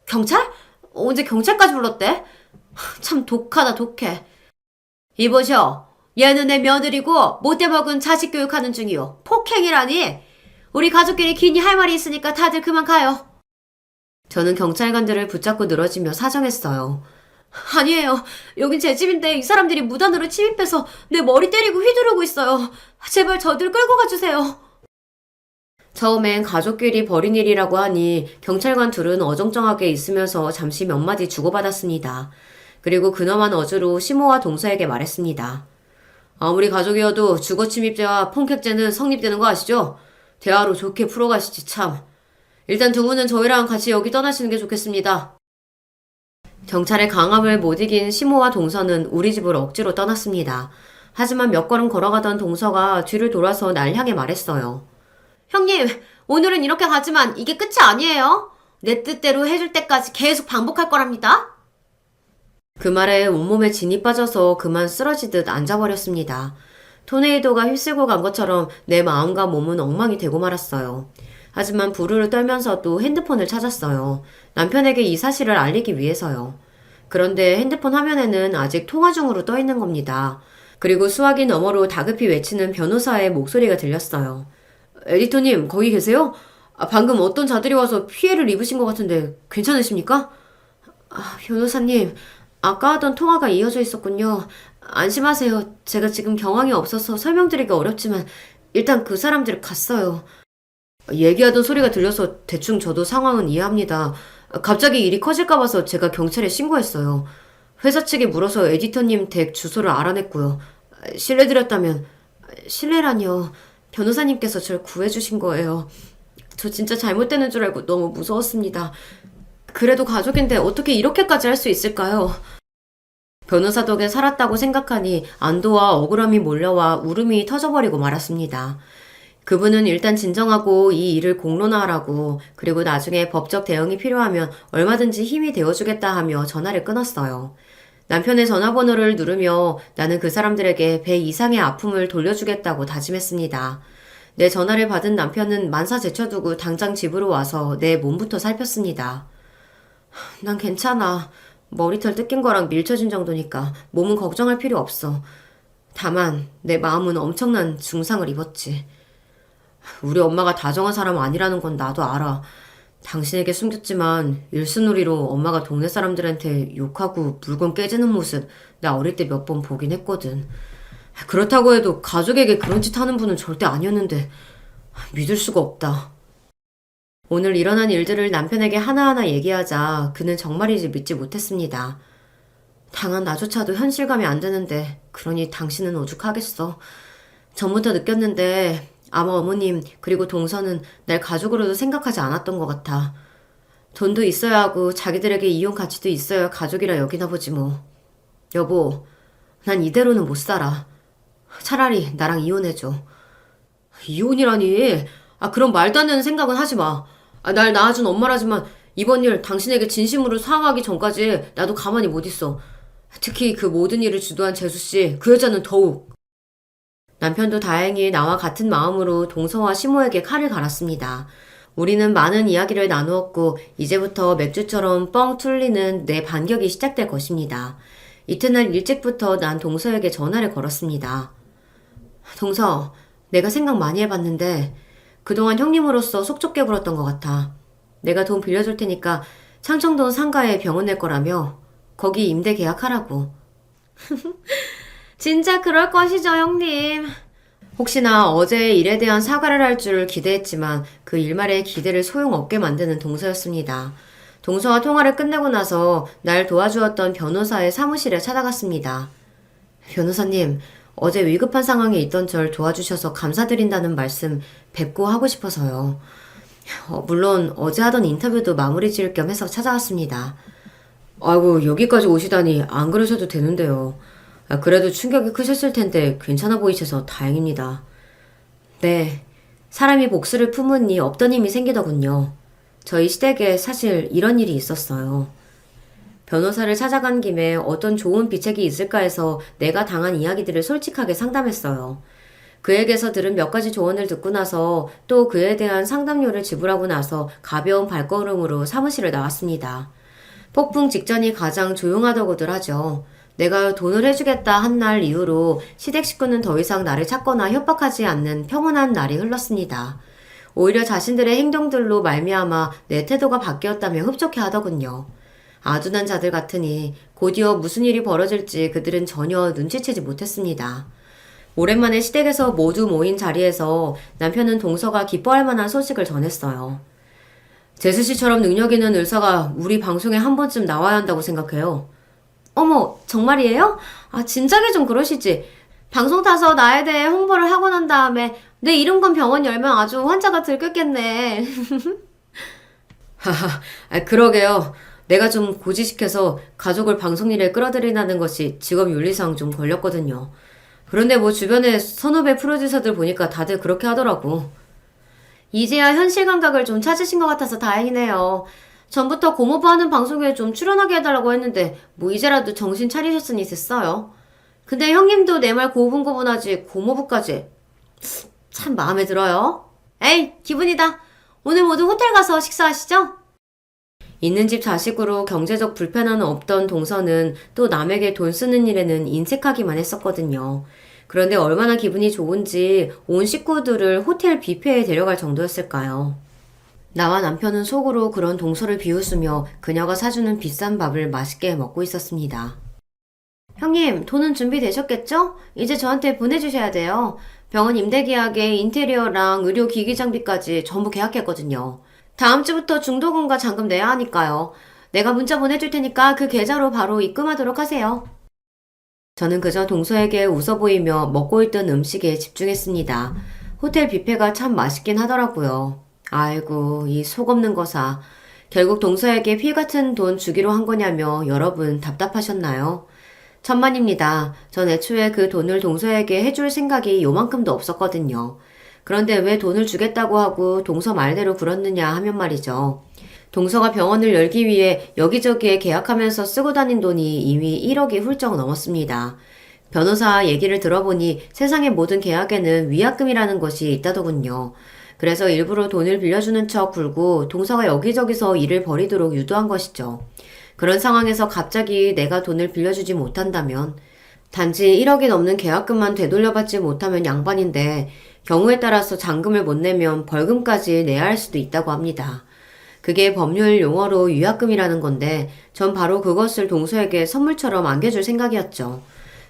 경찰? 언제 경찰까지 불렀대? 참 독하다 독해. 이보셔. 얘는 내 며느리고 못돼 먹은 자식 교육하는 중이요. 폭행이라니. 우리 가족끼리 긴히 할 말이 있으니까 다들 그만 가요. 저는 경찰관들을 붙잡고 늘어지며 사정했어요. 아니에요. 여긴 제 집인데 이 사람들이 무단으로 침입해서 내 머리 때리고 휘두르고 있어요. 제발 저들 끌고 가주세요. 처음엔 가족끼리 벌인 일이라고 하니 경찰관 둘은 어정쩡하게 있으면서 잠시 몇 마디 주고받았습니다. 그리고 근엄한 어조로 시모와 동서에게 말했습니다. 아무리 가족이어도 주거침입죄와 폭행죄는 성립되는 거 아시죠? 대화로 좋게 풀어가시지 참. 일단 두 분은 저희랑 같이 여기 떠나시는 게 좋겠습니다. 경찰의 강압을 못 이긴 시모와 동서는 우리 집을 억지로 떠났습니다. 하지만 몇 걸음 걸어가던 동서가 뒤를 돌아서 날 향해 말했어요. 형님, 오늘은 이렇게 가지만 이게 끝이 아니에요. 내 뜻대로 해줄 때까지 계속 반복할 거랍니다. 그 말에 온몸에 진이 빠져서 그만 쓰러지듯 앉아버렸습니다. 토네이도가 휩쓸고 간 것처럼 내 마음과 몸은 엉망이 되고 말았어요. 하지만 부르르 떨면서도 핸드폰을 찾았어요. 남편에게 이 사실을 알리기 위해서요. 그런데 핸드폰 화면에는 아직 통화 중으로 떠 있는 겁니다. 그리고 수화기 너머로 다급히 외치는 변호사의 목소리가 들렸어요. 에디터님, 거기 계세요? 방금 어떤 자들이 와서 피해를 입으신 것 같은데 괜찮으십니까? 변호사님, 아까 하던 통화가 이어져 있었군요. 안심하세요. 제가 지금 경황이 없어서 설명드리기 어렵지만 일단 그 사람들 갔어요. 얘기하던 소리가 들려서 대충 저도 상황은 이해합니다. 갑자기 일이 커질까 봐서 제가 경찰에 신고했어요. 회사 측에 물어서 에디터님 댁 주소를 알아냈고요. 실례드렸다면... 실례라니요. 변호사님께서 절 구해주신 거예요. 저 진짜 잘못되는 줄 알고 너무 무서웠습니다. 그래도 가족인데 어떻게 이렇게까지 할 수 있을까요? 변호사 덕에 살았다고 생각하니 안도와 억울함이 몰려와 울음이 터져버리고 말았습니다. 그분은 일단 진정하고 이 일을 공론화하라고, 그리고 나중에 법적 대응이 필요하면 얼마든지 힘이 되어주겠다 하며 전화를 끊었어요. 남편의 전화번호를 누르며 나는 그 사람들에게 배 이상의 아픔을 돌려주겠다고 다짐했습니다. 내 전화를 받은 남편은 만사 제쳐두고 당장 집으로 와서 내 몸부터 살폈습니다. 난 괜찮아. 머리털 뜯긴 거랑 밀쳐진 정도니까 몸은 걱정할 필요 없어. 다만 내 마음은 엄청난 중상을 입었지. 우리 엄마가 다정한 사람 아니라는 건 나도 알아. 당신에게 숨겼지만 일순놀이로 엄마가 동네 사람들한테 욕하고 물건 깨지는 모습 나 어릴 때 몇 번 보긴 했거든. 그렇다고 해도 가족에게 그런 짓 하는 분은 절대 아니었는데 믿을 수가 없다. 오늘 일어난 일들을 남편에게 하나하나 얘기하자 그는 정말이지 믿지 못했습니다. 당한 나조차도 현실감이 안 드는데 그러니 당신은 오죽하겠어. 전부터 느꼈는데 아마 어머님 그리고 동서는 날 가족으로도 생각하지 않았던 것 같아. 돈도 있어야 하고 자기들에게 이혼 가치도 있어야 가족이라 여기나 보지 뭐. 여보, 난 이대로는 못 살아. 차라리 나랑 이혼해줘. 이혼이라니? 그런 말도 안 되는 생각은 하지 마. 날 낳아준 엄마라지만 이번 일 당신에게 진심으로 사과하기 전까지 나도 가만히 못 있어. 특히 그 모든 일을 주도한 재수씨, 그 여자는 더욱. 남편도 다행히 나와 같은 마음으로 동서와 시모에게 칼을 갈았습니다. 우리는 많은 이야기를 나누었고 이제부터 맥주처럼 뻥 뚫리는 내 반격이 시작될 것입니다. 이튿날 일찍부터 난 동서에게 전화를 걸었습니다. 동서, 내가 생각 많이 해봤는데 그동안 형님으로서 속 좁게 굴었던 것 같아. 내가 돈 빌려줄 테니까 창청동 상가에 병원 낼 거라며 거기 임대 계약하라고. 진짜 그럴 것이죠, 형님. 혹시나 어제의 일에 대한 사과를 할 줄 기대했지만 그 일말의 기대를 소용없게 만드는 동서였습니다. 동서와 통화를 끝내고 나서 날 도와주었던 변호사의 사무실에 찾아갔습니다. 변호사님, 어제 위급한 상황에 있던 절 도와주셔서 감사드린다는 말씀 뵙고 하고 싶어서요. 물론 어제 하던 인터뷰도 마무리 지을 겸 해서 찾아왔습니다. 아이고, 여기까지 오시다니 안 그러셔도 되는데요. 그래도 충격이 크셨을 텐데 괜찮아 보이셔서 다행입니다. 네, 사람이 복수를 품으니 없던 힘이 생기더군요. 저희 시댁에 사실 이런 일이 있었어요. 변호사를 찾아간 김에 어떤 좋은 비책이 있을까 해서 내가 당한 이야기들을 솔직하게 상담했어요. 그에게서 들은 몇 가지 조언을 듣고 나서 또 그에 대한 상담료를 지불하고 나서 가벼운 발걸음으로 사무실을 나왔습니다. 폭풍 직전이 가장 조용하다고들 하죠. 내가 돈을 해주겠다 한 날 이후로 시댁 식구는 더 이상 나를 찾거나 협박하지 않는 평온한 날이 흘렀습니다. 오히려 자신들의 행동들로 말미암아 내 태도가 바뀌었다며 흡족해 하더군요. 아둔한 자들 같으니 곧이어 무슨 일이 벌어질지 그들은 전혀 눈치채지 못했습니다. 오랜만에 시댁에서 모두 모인 자리에서 남편은 동서가 기뻐할 만한 소식을 전했어요. 제수씨처럼 능력 있는 의사가 우리 방송에 한 번쯤 나와야 한다고 생각해요. 어머, 정말이에요? 진작에 좀 그러시지. 방송 타서 나에 대해 홍보를 하고 난 다음에 내 이름 건 병원 열면 아주 환자가 들끓겠네. 하하, 그러게요. 내가 좀 고지시켜서 가족을 방송 일에 끌어들이라는 것이 직업 윤리상 좀 걸렸거든요. 그런데 뭐 주변에 선후배 프로듀서들 보니까 다들 그렇게 하더라고. 이제야 현실 감각을 좀 찾으신 것 같아서 다행이네요. 전부터 고모부 하는 방송에 좀 출연하게 해달라고 했는데 뭐 이제라도 정신 차리셨으니 됐어요. 근데 형님도 내 말 고분고분하지 고모부까지. 참 마음에 들어요. 에이, 기분이다. 오늘 모두 호텔 가서 식사하시죠? 있는 집 자식으로 경제적 불편함은 없던 동서는 또 남에게 돈 쓰는 일에는 인색하기만 했었거든요. 그런데 얼마나 기분이 좋은지 온 식구들을 호텔 뷔페에 데려갈 정도였을까요? 나와 남편은 속으로 그런 동서를 비웃으며 그녀가 사주는 비싼 밥을 맛있게 먹고 있었습니다. 형님, 돈은 준비되셨겠죠? 이제 저한테 보내주셔야 돼요. 병원 임대 계약에 인테리어랑 의료 기기 장비까지 전부 계약했거든요. 다음 주부터 중도금과 잔금 내야 하니까요. 내가 문자 보내줄 테니까 그 계좌로 바로 입금하도록 하세요. 저는 그저 동서에게 웃어 보이며 먹고 있던 음식에 집중했습니다. 호텔 뷔페가 참 맛있긴 하더라고요. 아이고, 이 속 없는 거사. 결국 동서에게 피 같은 돈 주기로 한 거냐며 여러분 답답하셨나요? 천만입니다. 전 애초에 그 돈을 동서에게 해줄 생각이 요만큼도 없었거든요. 그런데 왜 돈을 주겠다고 하고 동서 말대로 굴었느냐 하면 말이죠. 동서가 병원을 열기 위해 여기저기에 계약하면서 쓰고 다닌 돈이 이미 1억이 훌쩍 넘었습니다. 변호사 얘기를 들어보니 세상의 모든 계약에는 위약금이라는 것이 있다더군요. 그래서 일부러 돈을 빌려주는 척 굴고 동서가 여기저기서 일을 벌이도록 유도한 것이죠. 그런 상황에서 갑자기 내가 돈을 빌려주지 못한다면 단지 1억이 넘는 계약금만 되돌려받지 못하면 양반인데 경우에 따라서 잔금을 못 내면 벌금까지 내야 할 수도 있다고 합니다. 그게 법률 용어로 위약금이라는 건데 전 바로 그것을 동서에게 선물처럼 안겨줄 생각이었죠.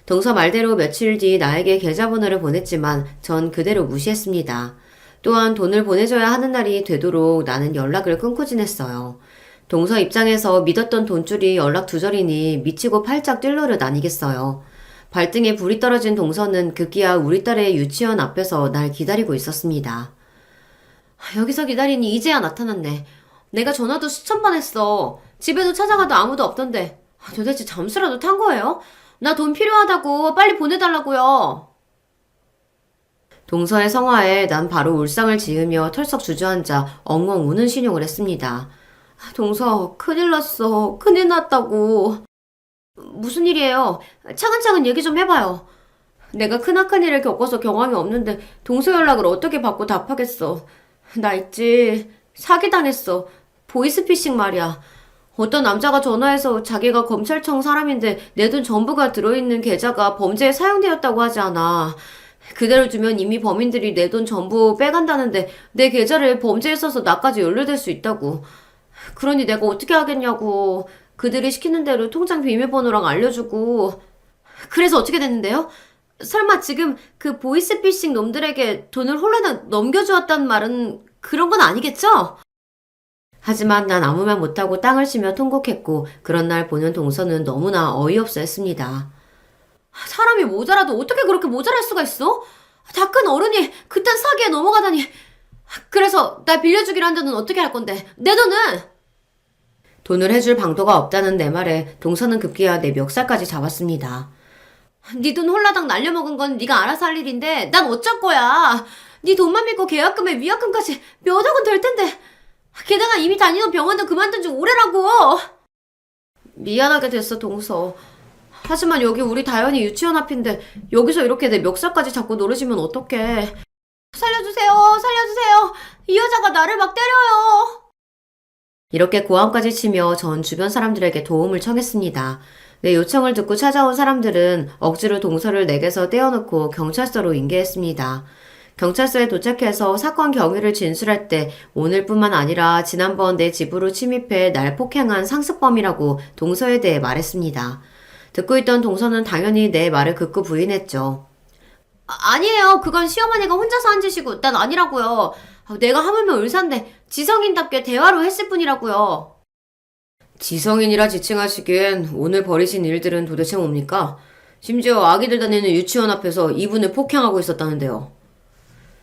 동서 말대로 며칠 뒤 나에게 계좌번호를 보냈지만 전 그대로 무시했습니다. 또한 돈을 보내줘야 하는 날이 되도록 나는 연락을 끊고 지냈어요. 동서 입장에서 믿었던 돈줄이 연락 두절이니 미치고 팔짝 뛸 노릇 아니겠어요. 발등에 불이 떨어진 동서는 급기야 우리 딸의 유치원 앞에서 날 기다리고 있었습니다. 여기서 기다리니 이제야 나타났네. 내가 전화도 수천 번 했어. 집에도 찾아가도 아무도 없던데. 도대체 잠수라도 탄 거예요? 나 돈 필요하다고 빨리 보내달라고요. 동서의 성화에 난 바로 울상을 지으며 털썩 주저앉아 엉엉 우는 신용을 했습니다. 동서, 큰일 났어. 큰일 났다고. 무슨 일이에요? 차근차근 얘기 좀 해봐요. 내가 크나큰 일을 겪어서 경험이 없는데 동서 연락을 어떻게 받고 답하겠어. 나 있지. 사기당했어. 보이스피싱 말이야. 어떤 남자가 전화해서 자기가 검찰청 사람인데 내 돈 전부가 들어있는 계좌가 범죄에 사용되었다고 하지 않아. 그대로 두면 이미 범인들이 내 돈 전부 빼간다는데 내 계좌를 범죄에 써서 나까지 연루될 수 있다고. 그러니 내가 어떻게 하겠냐고. 그들이 시키는 대로 통장 비밀번호랑 알려주고. 그래서 어떻게 됐는데요? 설마 지금 그 보이스피싱 놈들에게 돈을 홀라당 넘겨주었단 말은 그런 건 아니겠죠? 하지만 난 아무 말 못하고 땅을 치며 통곡했고 그런 날 보는 동서는 너무나 어이없어 했습니다. 사람이 모자라도 어떻게 그렇게 모자랄 수가 있어? 다 큰 어른이 그딴 사기에 넘어가다니. 그래서 날 빌려주기로 한 돈은 어떻게 할 건데? 내 돈은? 돈을 해줄 방도가 없다는 내 말에 동서는 급기야 내 멱살까지 잡았습니다. 네 돈 홀라당 날려먹은 건 네가 알아서 할 일인데 난 어쩔 거야. 네 돈만 믿고 계약금에 위약금까지 몇 억은 될 텐데. 게다가 이미 다니던 병원도 그만둔 지 오래라고. 미안하게 됐어 동서. 하지만 여기 우리 다현이 유치원 앞인데 여기서 이렇게 내 멱살까지 잡고 노르시면 어떡해. 살려주세요. 살려주세요. 이 여자가 나를 막 때려요. 이렇게 고함까지 치며 전 주변 사람들에게 도움을 청했습니다. 내 요청을 듣고 찾아온 사람들은 억지로 동서를 내게서 떼어놓고 경찰서로 인계했습니다. 경찰서에 도착해서 사건 경위를 진술할 때 오늘뿐만 아니라 지난번 내 집으로 침입해 날 폭행한 상습범이라고 동서에 대해 말했습니다. 듣고 있던 동서는 당연히 내 말을 극구 부인했죠. 아니에요. 그건 시어머니가 혼자서 한 짓이고 난 아니라고요. 내가 하물며 의사인데 지성인답게 대화로 했을 뿐이라고요. 지성인이라 지칭하시기엔 오늘 벌이신 일들은 도대체 뭡니까? 심지어 아기들 다니는 유치원 앞에서 이분을 폭행하고 있었다는데요.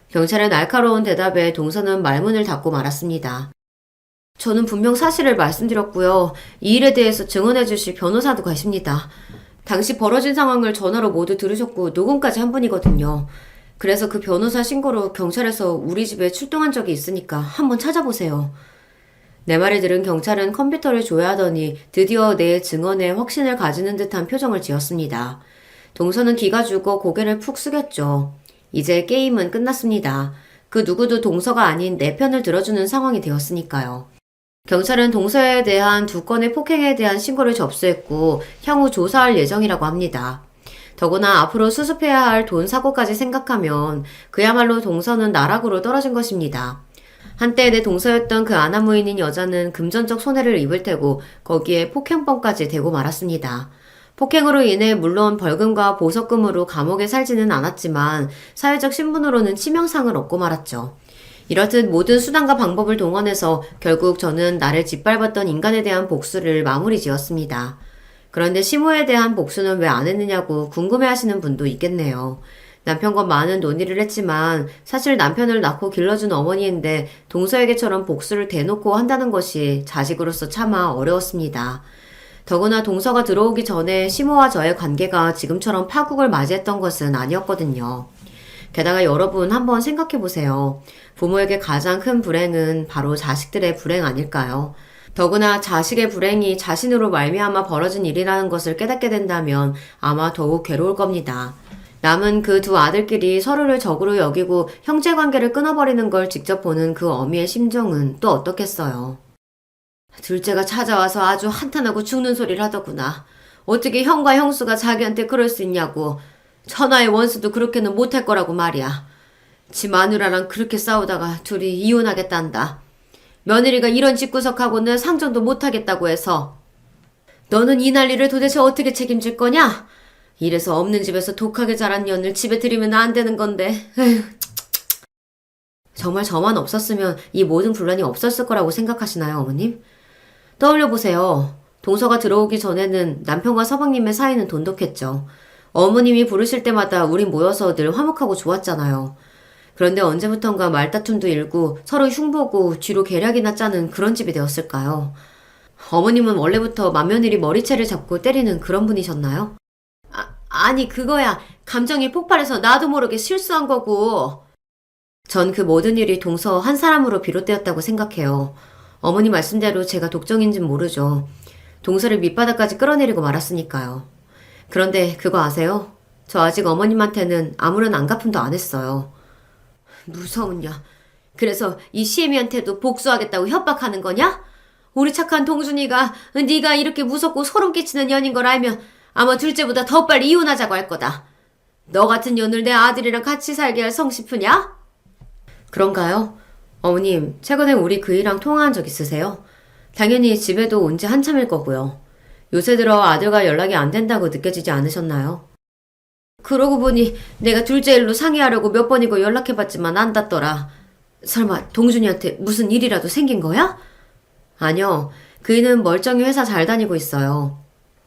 경찰의 날카로운 대답에 동서는 말문을 닫고 말았습니다. 저는 분명 사실을 말씀드렸고요. 이 일에 대해서 증언해 주실 변호사도 가십니다. 당시 벌어진 상황을 전화로 모두 들으셨고 녹음까지 한 분이거든요. 그래서 그 변호사 신고로 경찰에서 우리 집에 출동한 적이 있으니까 한번 찾아보세요. 내 말을 들은 경찰은 컴퓨터를 조회하더니 드디어 내 증언에 확신을 가지는 듯한 표정을 지었습니다. 동서는 기가 죽어 고개를 푹 숙였죠. 이제 게임은 끝났습니다. 그 누구도 동서가 아닌 내 편을 들어주는 상황이 되었으니까요. 경찰은 동서에 대한 2건의 폭행에 대한 신고를 접수했고 향후 조사할 예정이라고 합니다. 더구나 앞으로 수습해야 할 돈 사고까지 생각하면 그야말로 동서는 나락으로 떨어진 것입니다. 한때 내 동서였던 그 아나무인인 여자는 금전적 손해를 입을 테고 거기에 폭행범까지 대고 말았습니다. 폭행으로 인해 물론 벌금과 보석금으로 감옥에 살지는 않았지만 사회적 신분으로는 치명상을 얻고 말았죠. 이렇듯 모든 수단과 방법을 동원해서 결국 저는 나를 짓밟았던 인간에 대한 복수를 마무리 지었습니다. 그런데 시모에 대한 복수는 왜 안 했느냐고 궁금해하시는 분도 있겠네요. 남편과 많은 논의를 했지만 사실 남편을 낳고 길러준 어머니인데 동서에게처럼 복수를 대놓고 한다는 것이 자식으로서 차마 어려웠습니다. 더구나 동서가 들어오기 전에 시모와 저의 관계가 지금처럼 파국을 맞이했던 것은 아니었거든요. 게다가 여러분 한번 생각해 보세요. 부모에게 가장 큰 불행은 바로 자식들의 불행 아닐까요? 더구나 자식의 불행이 자신으로 말미암아 벌어진 일이라는 것을 깨닫게 된다면 아마 더욱 괴로울 겁니다. 남은 그 두 아들끼리 서로를 적으로 여기고 형제관계를 끊어버리는 걸 직접 보는 그 어미의 심정은 또 어떻겠어요. 둘째가 찾아와서 아주 한탄하고 죽는 소리를 하더구나. 어떻게 형과 형수가 자기한테 그럴 수 있냐고. 천하의 원수도 그렇게는 못할 거라고 말이야. 지 마누라랑 그렇게 싸우다가 둘이 이혼하겠단다. 며느리가 이런 집구석하고는 상정도 못하겠다고 해서. 너는 이 난리를 도대체 어떻게 책임질 거냐? 이래서 없는 집에서 독하게 자란 년을 집에 들이면 안 되는 건데. 에휴. 정말 저만 없었으면 이 모든 분란이 없었을 거라고 생각하시나요, 어머님? 떠올려보세요. 동서가 들어오기 전에는 남편과 서방님의 사이는 돈독했죠. 어머님이 부르실 때마다 우린 모여서 늘 화목하고 좋았잖아요. 그런데 언제부턴가 말다툼도 일고 서로 흉보고 뒤로 계략이나 짜는 그런 집이 되었을까요? 어머님은 원래부터 맏며느리 머리채를 잡고 때리는 그런 분이셨나요? 아니 그거야. 감정이 폭발해서 나도 모르게 실수한 거고. 전 그 모든 일이 동서 한 사람으로 비롯되었다고 생각해요. 어머니 말씀대로 제가 독종인진 모르죠. 동서를 밑바닥까지 끌어내리고 말았으니까요. 그런데 그거 아세요? 저 아직 어머님한테는 아무런 안갚음도 안 했어요. 무서운 년. 그래서 이 시애미한테도 복수하겠다고 협박하는 거냐? 우리 착한 동준이가 네가 이렇게 무섭고 소름 끼치는 년인 걸 알면 아마 둘째보다 더 빨리 이혼하자고 할 거다. 너 같은 년을 내 아들이랑 같이 살게 할 성 싶으냐? 그런가요? 어머님, 최근에 우리 그이랑 통화한 적 있으세요? 당연히 집에도 온 지 한참일 거고요. 요새 들어 아들과 연락이 안 된다고 느껴지지 않으셨나요? 그러고 보니 내가 둘째 일로 상의하려고 몇 번이고 연락해봤지만 안 닿더라. 설마 동준이한테 무슨 일이라도 생긴 거야? 아니요. 그이는 멀쩡히 회사 잘 다니고 있어요.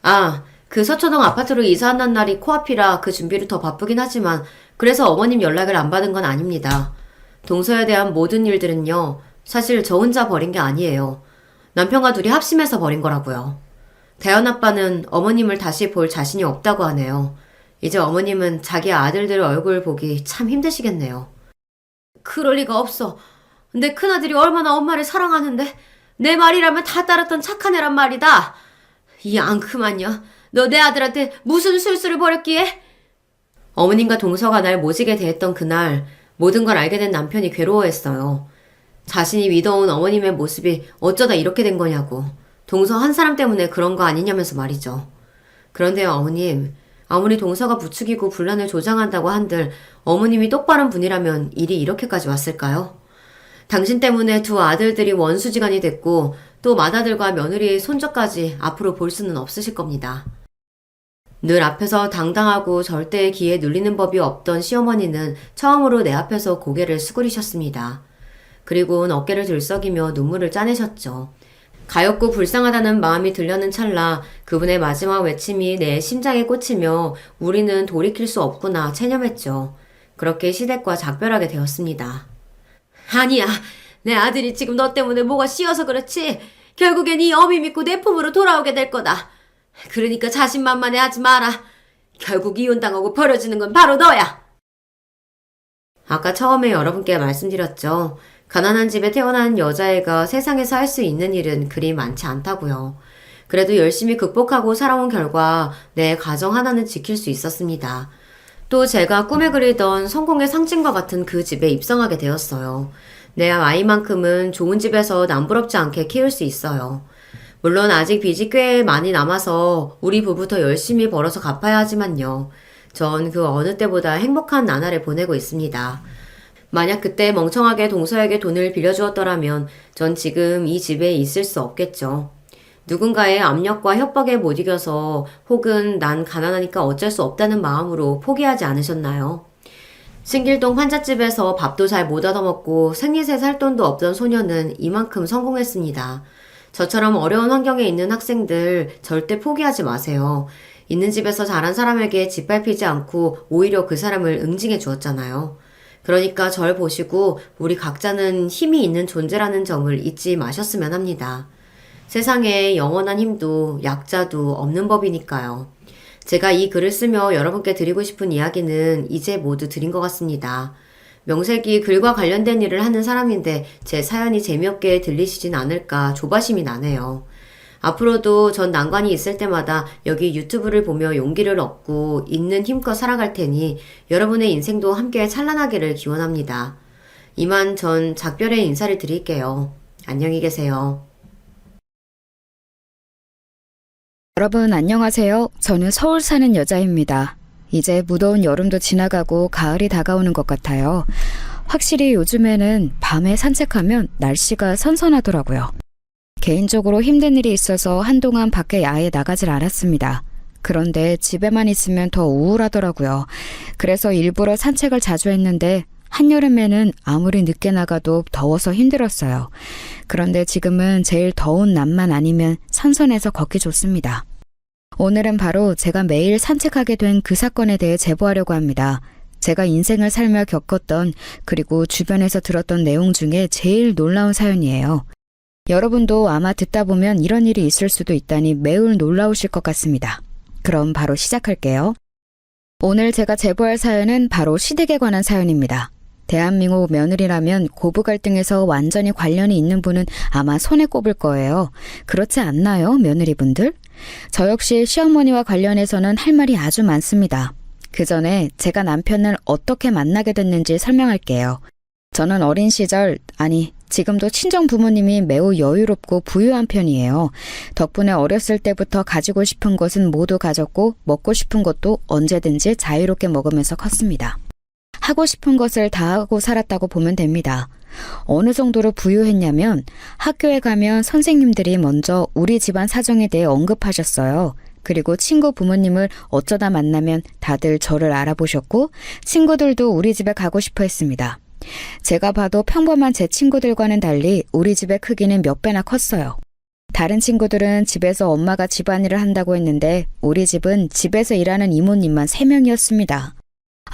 아, 그 서초동 아파트로 이사한 날이 코앞이라 그 준비를 더 바쁘긴 하지만 그래서 어머님 연락을 안 받은 건 아닙니다. 동서에 대한 모든 일들은요. 사실 저 혼자 벌인 게 아니에요. 남편과 둘이 합심해서 벌인 거라고요. 대현 아빠는 어머님을 다시 볼 자신이 없다고 하네요. 이제 어머님은 자기 아들들 얼굴 보기 참 힘드시겠네요. 그럴 리가 없어. 내 큰아들이 얼마나 엄마를 사랑하는데 내 말이라면 다 따랐던 착한 애란 말이다. 이 앙큼한 년, 너 내 아들한테 무슨 술수를 벌였기에? 어머님과 동서가 날 모시게 대했던 그날 모든 걸 알게 된 남편이 괴로워했어요. 자신이 믿어온 어머님의 모습이 어쩌다 이렇게 된 거냐고. 동서 한 사람 때문에 그런 거 아니냐면서 말이죠. 그런데요, 어머님. 아무리 동서가 부추기고 분란을 조장한다고 한들 어머님이 똑바른 분이라면 일이 이렇게까지 왔을까요? 당신 때문에 두 아들들이 원수지간이 됐고 또 맏아들과 며느리의 손자까지 앞으로 볼 수는 없으실 겁니다. 늘 앞에서 당당하고 절대의 기에 눌리는 법이 없던 시어머니는 처음으로 내 앞에서 고개를 수그리셨습니다. 그리고는 어깨를 들썩이며 눈물을 짜내셨죠. 가엾고 불쌍하다는 마음이 들려는 찰나 그분의 마지막 외침이 내 심장에 꽂히며 우리는 돌이킬 수 없구나 체념했죠. 그렇게 시댁과 작별하게 되었습니다. 아니야. 내 아들이 지금 너 때문에 뭐가 씌어서 그렇지. 결국엔 이 어미 믿고 내 품으로 돌아오게 될 거다. 그러니까 자신만만해 하지 마라. 결국 이혼당하고 버려지는 건 바로 너야. 아까 처음에 여러분께 말씀드렸죠. 가난한 집에 태어난 여자애가 세상에서 할 수 있는 일은 그리 많지 않다고요. 그래도 열심히 극복하고 살아온 결과 내 가정 하나는 지킬 수 있었습니다. 또 제가 꿈에 그리던 성공의 상징과 같은 그 집에 입성하게 되었어요. 내 아이만큼은 좋은 집에서 남부럽지 않게 키울 수 있어요. 물론 아직 빚이 꽤 많이 남아서 우리 부부 더 열심히 벌어서 갚아야 하지만요. 전 그 어느 때보다 행복한 나날을 보내고 있습니다. 만약 그때 멍청하게 동서에게 돈을 빌려주었더라면 전 지금 이 집에 있을 수 없겠죠. 누군가의 압력과 협박에 못 이겨서 혹은 난 가난하니까 어쩔 수 없다는 마음으로 포기하지 않으셨나요? 신길동 환자집에서 밥도 잘 못 얻어먹고 생리세 살 돈도 없던 소녀는 이만큼 성공했습니다. 저처럼 어려운 환경에 있는 학생들 절대 포기하지 마세요. 있는 집에서 자란 사람에게 짓밟히지 않고 오히려 그 사람을 응징해 주었잖아요. 그러니까 절 보시고 우리 각자는 힘이 있는 존재라는 점을 잊지 마셨으면 합니다. 세상에 영원한 힘도 약자도 없는 법이니까요. 제가 이 글을 쓰며 여러분께 드리고 싶은 이야기는 이제 모두 드린 것 같습니다. 명색이 글과 관련된 일을 하는 사람인데 제 사연이 재미없게 들리시진 않을까 조바심이 나네요. 앞으로도 전 난관이 있을 때마다 여기 유튜브를 보며 용기를 얻고 있는 힘껏 살아갈 테니 여러분의 인생도 함께 찬란하기를 기원합니다. 이만 전 작별의 인사를 드릴게요. 안녕히 계세요. 여러분 안녕하세요. 저는 서울 사는 여자입니다. 이제 무더운 여름도 지나가고 가을이 다가오는 것 같아요. 확실히 요즘에는 밤에 산책하면 날씨가 선선하더라고요. 개인적으로 힘든 일이 있어서 한동안 밖에 야외에 나가질 않았습니다. 그런데 집에만 있으면 더 우울하더라고요. 그래서 일부러 산책을 자주 했는데 한여름에는 아무리 늦게 나가도 더워서 힘들었어요. 그런데 지금은 제일 더운 낮만 아니면 선선해서 걷기 좋습니다. 오늘은 바로 제가 매일 산책하게 된 그 사건에 대해 제보하려고 합니다. 제가 인생을 살며 겪었던 그리고 주변에서 들었던 내용 중에 제일 놀라운 사연이에요. 여러분도 아마 듣다 보면 이런 일이 있을 수도 있다니 매우 놀라우실 것 같습니다. 그럼 바로 시작할게요. 오늘 제가 제보할 사연은 바로 시댁에 관한 사연입니다. 대한민국 며느리라면 고부 갈등에서 완전히 관련이 있는 분은 아마 손에 꼽을 거예요. 그렇지 않나요, 며느리분들? 저 역시 시어머니와 관련해서는 할 말이 아주 많습니다. 그 전에 제가 남편을 어떻게 만나게 됐는지 설명할게요. 저는 어린 시절, 지금도 친정 부모님이 매우 여유롭고 부유한 편이에요. 덕분에 어렸을 때부터 가지고 싶은 것은 모두 가졌고 먹고 싶은 것도 언제든지 자유롭게 먹으면서 컸습니다. 하고 싶은 것을 다 하고 살았다고 보면 됩니다. 어느 정도로 부유했냐면 학교에 가면 선생님들이 먼저 우리 집안 사정에 대해 언급하셨어요. 그리고 친구 부모님을 어쩌다 만나면 다들 저를 알아보셨고 친구들도 우리 집에 가고 싶어 했습니다. 제가 봐도 평범한 제 친구들과는 달리 우리 집의 크기는 몇 배나 컸어요. 다른 친구들은 집에서 엄마가 집안일을 한다고 했는데 우리 집은 집에서 일하는 이모님만 3명이었습니다.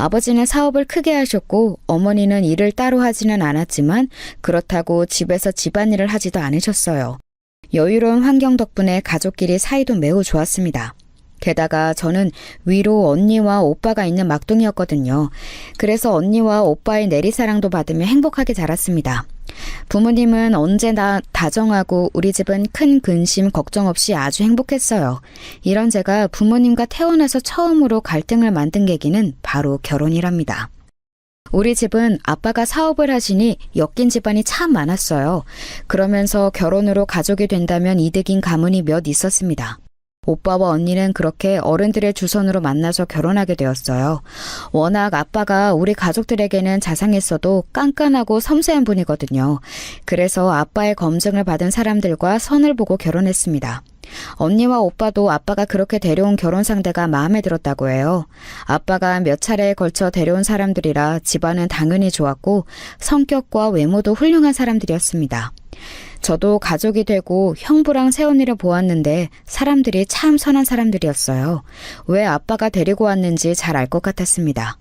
아버지는 사업을 크게 하셨고 어머니는 일을 따로 하지는 않았지만 그렇다고 집에서 집안일을 하지도 않으셨어요. 여유로운 환경 덕분에 가족끼리 사이도 매우 좋았습니다. 게다가 저는 위로 언니와 오빠가 있는 막둥이였거든요. 그래서 언니와 오빠의 내리사랑도 받으며 행복하게 자랐습니다. 부모님은 언제나 다정하고 우리 집은 큰 근심 걱정 없이 아주 행복했어요. 이런 제가 부모님과 태어나서 처음으로 갈등을 만든 계기는 바로 결혼이랍니다. 우리 집은 아빠가 사업을 하시니 엮인 집안이 참 많았어요. 그러면서 결혼으로 가족이 된다면 이득인 가문이 몇 있었습니다. 오빠와 언니는 그렇게 어른들의 주선으로 만나서 결혼하게 되었어요. 워낙 아빠가 우리 가족들에게는 자상했어도 깐깐하고 섬세한 분이거든요. 그래서 아빠의 검증을 받은 사람들과 선을 보고 결혼했습니다. 언니와 오빠도 아빠가 그렇게 데려온 결혼 상대가 마음에 들었다고 해요. 아빠가 몇 차례에 걸쳐 데려온 사람들이라 집안은 당연히 좋았고 성격과 외모도 훌륭한 사람들이었습니다. 저도 가족이 되고 형부랑 새언니를 보았는데 사람들이 참 선한 사람들이었어요. 왜 아빠가 데리고 왔는지 잘 알 것 같았습니다.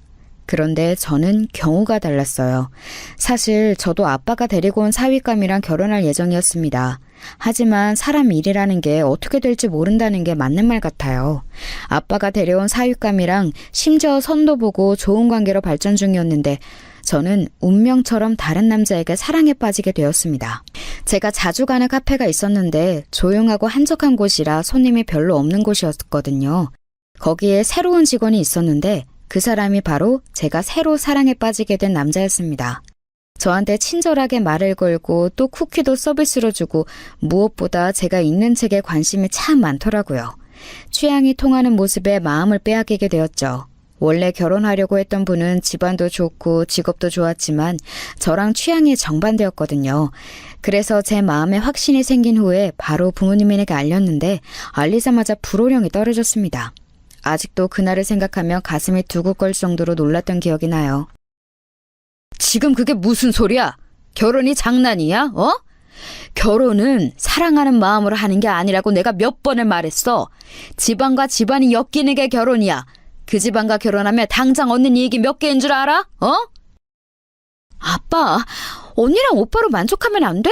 그런데 저는 경우가 달랐어요. 사실 저도 아빠가 데리고 온 사윗감이랑 결혼할 예정이었습니다. 하지만 사람 일이라는 게 어떻게 될지 모른다는 게 맞는 말 같아요. 아빠가 데려온 사윗감이랑 심지어 선도 보고 좋은 관계로 발전 중이었는데 저는 운명처럼 다른 남자에게 사랑에 빠지게 되었습니다. 제가 자주 가는 카페가 있었는데 조용하고 한적한 곳이라 손님이 별로 없는 곳이었거든요. 거기에 새로운 직원이 있었는데 그 사람이 바로 제가 새로 사랑에 빠지게 된 남자였습니다. 저한테 친절하게 말을 걸고 또 쿠키도 서비스로 주고 무엇보다 제가 읽는 책에 관심이 참 많더라고요. 취향이 통하는 모습에 마음을 빼앗기게 되었죠. 원래 결혼하려고 했던 분은 집안도 좋고 직업도 좋았지만 저랑 취향이 정반대였거든요. 그래서 제 마음에 확신이 생긴 후에 바로 부모님에게 알렸는데 알리자마자 불호령이 떨어졌습니다. 아직도 그날을 생각하며 가슴이 두근거릴 정도로 놀랐던 기억이 나요. 지금 그게 무슨 소리야? 결혼이 장난이야? 결혼은 사랑하는 마음으로 하는 게 아니라고 내가 몇 번을 말했어. 집안과 집안이 엮이는 게 결혼이야. 그 집안과 결혼하면 당장 얻는 이익이 몇 개인 줄 알아? 아빠, 언니랑 오빠로 만족하면 안 돼?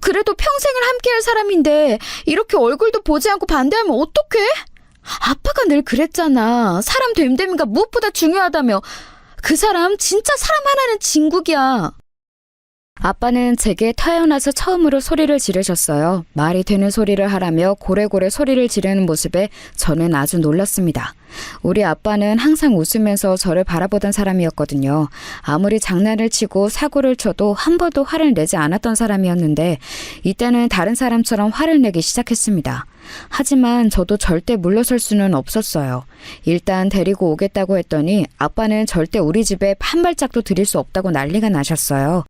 그래도 평생을 함께할 사람인데 이렇게 얼굴도 보지 않고 반대하면 어떡해? 아빠가 늘 그랬잖아. 사람 됨됨이가 무엇보다 중요하다며. 그 사람 진짜 사람 하나는 진국이야. 아빠는 제게 태어나서 처음으로 소리를 지르셨어요. 말이 되는 소리를 하라며 고래고래 소리를 지르는 모습에 저는 아주 놀랐습니다. 우리 아빠는 항상 웃으면서 저를 바라보던 사람이었거든요. 아무리 장난을 치고 사고를 쳐도 한 번도 화를 내지 않았던 사람이었는데 이때는 다른 사람처럼 화를 내기 시작했습니다. 하지만 저도 절대 물러설 수는 없었어요. 일단 데리고 오겠다고 했더니 아빠는 절대 우리 집에 한 발짝도 들일 수 없다고 난리가 나셨어요.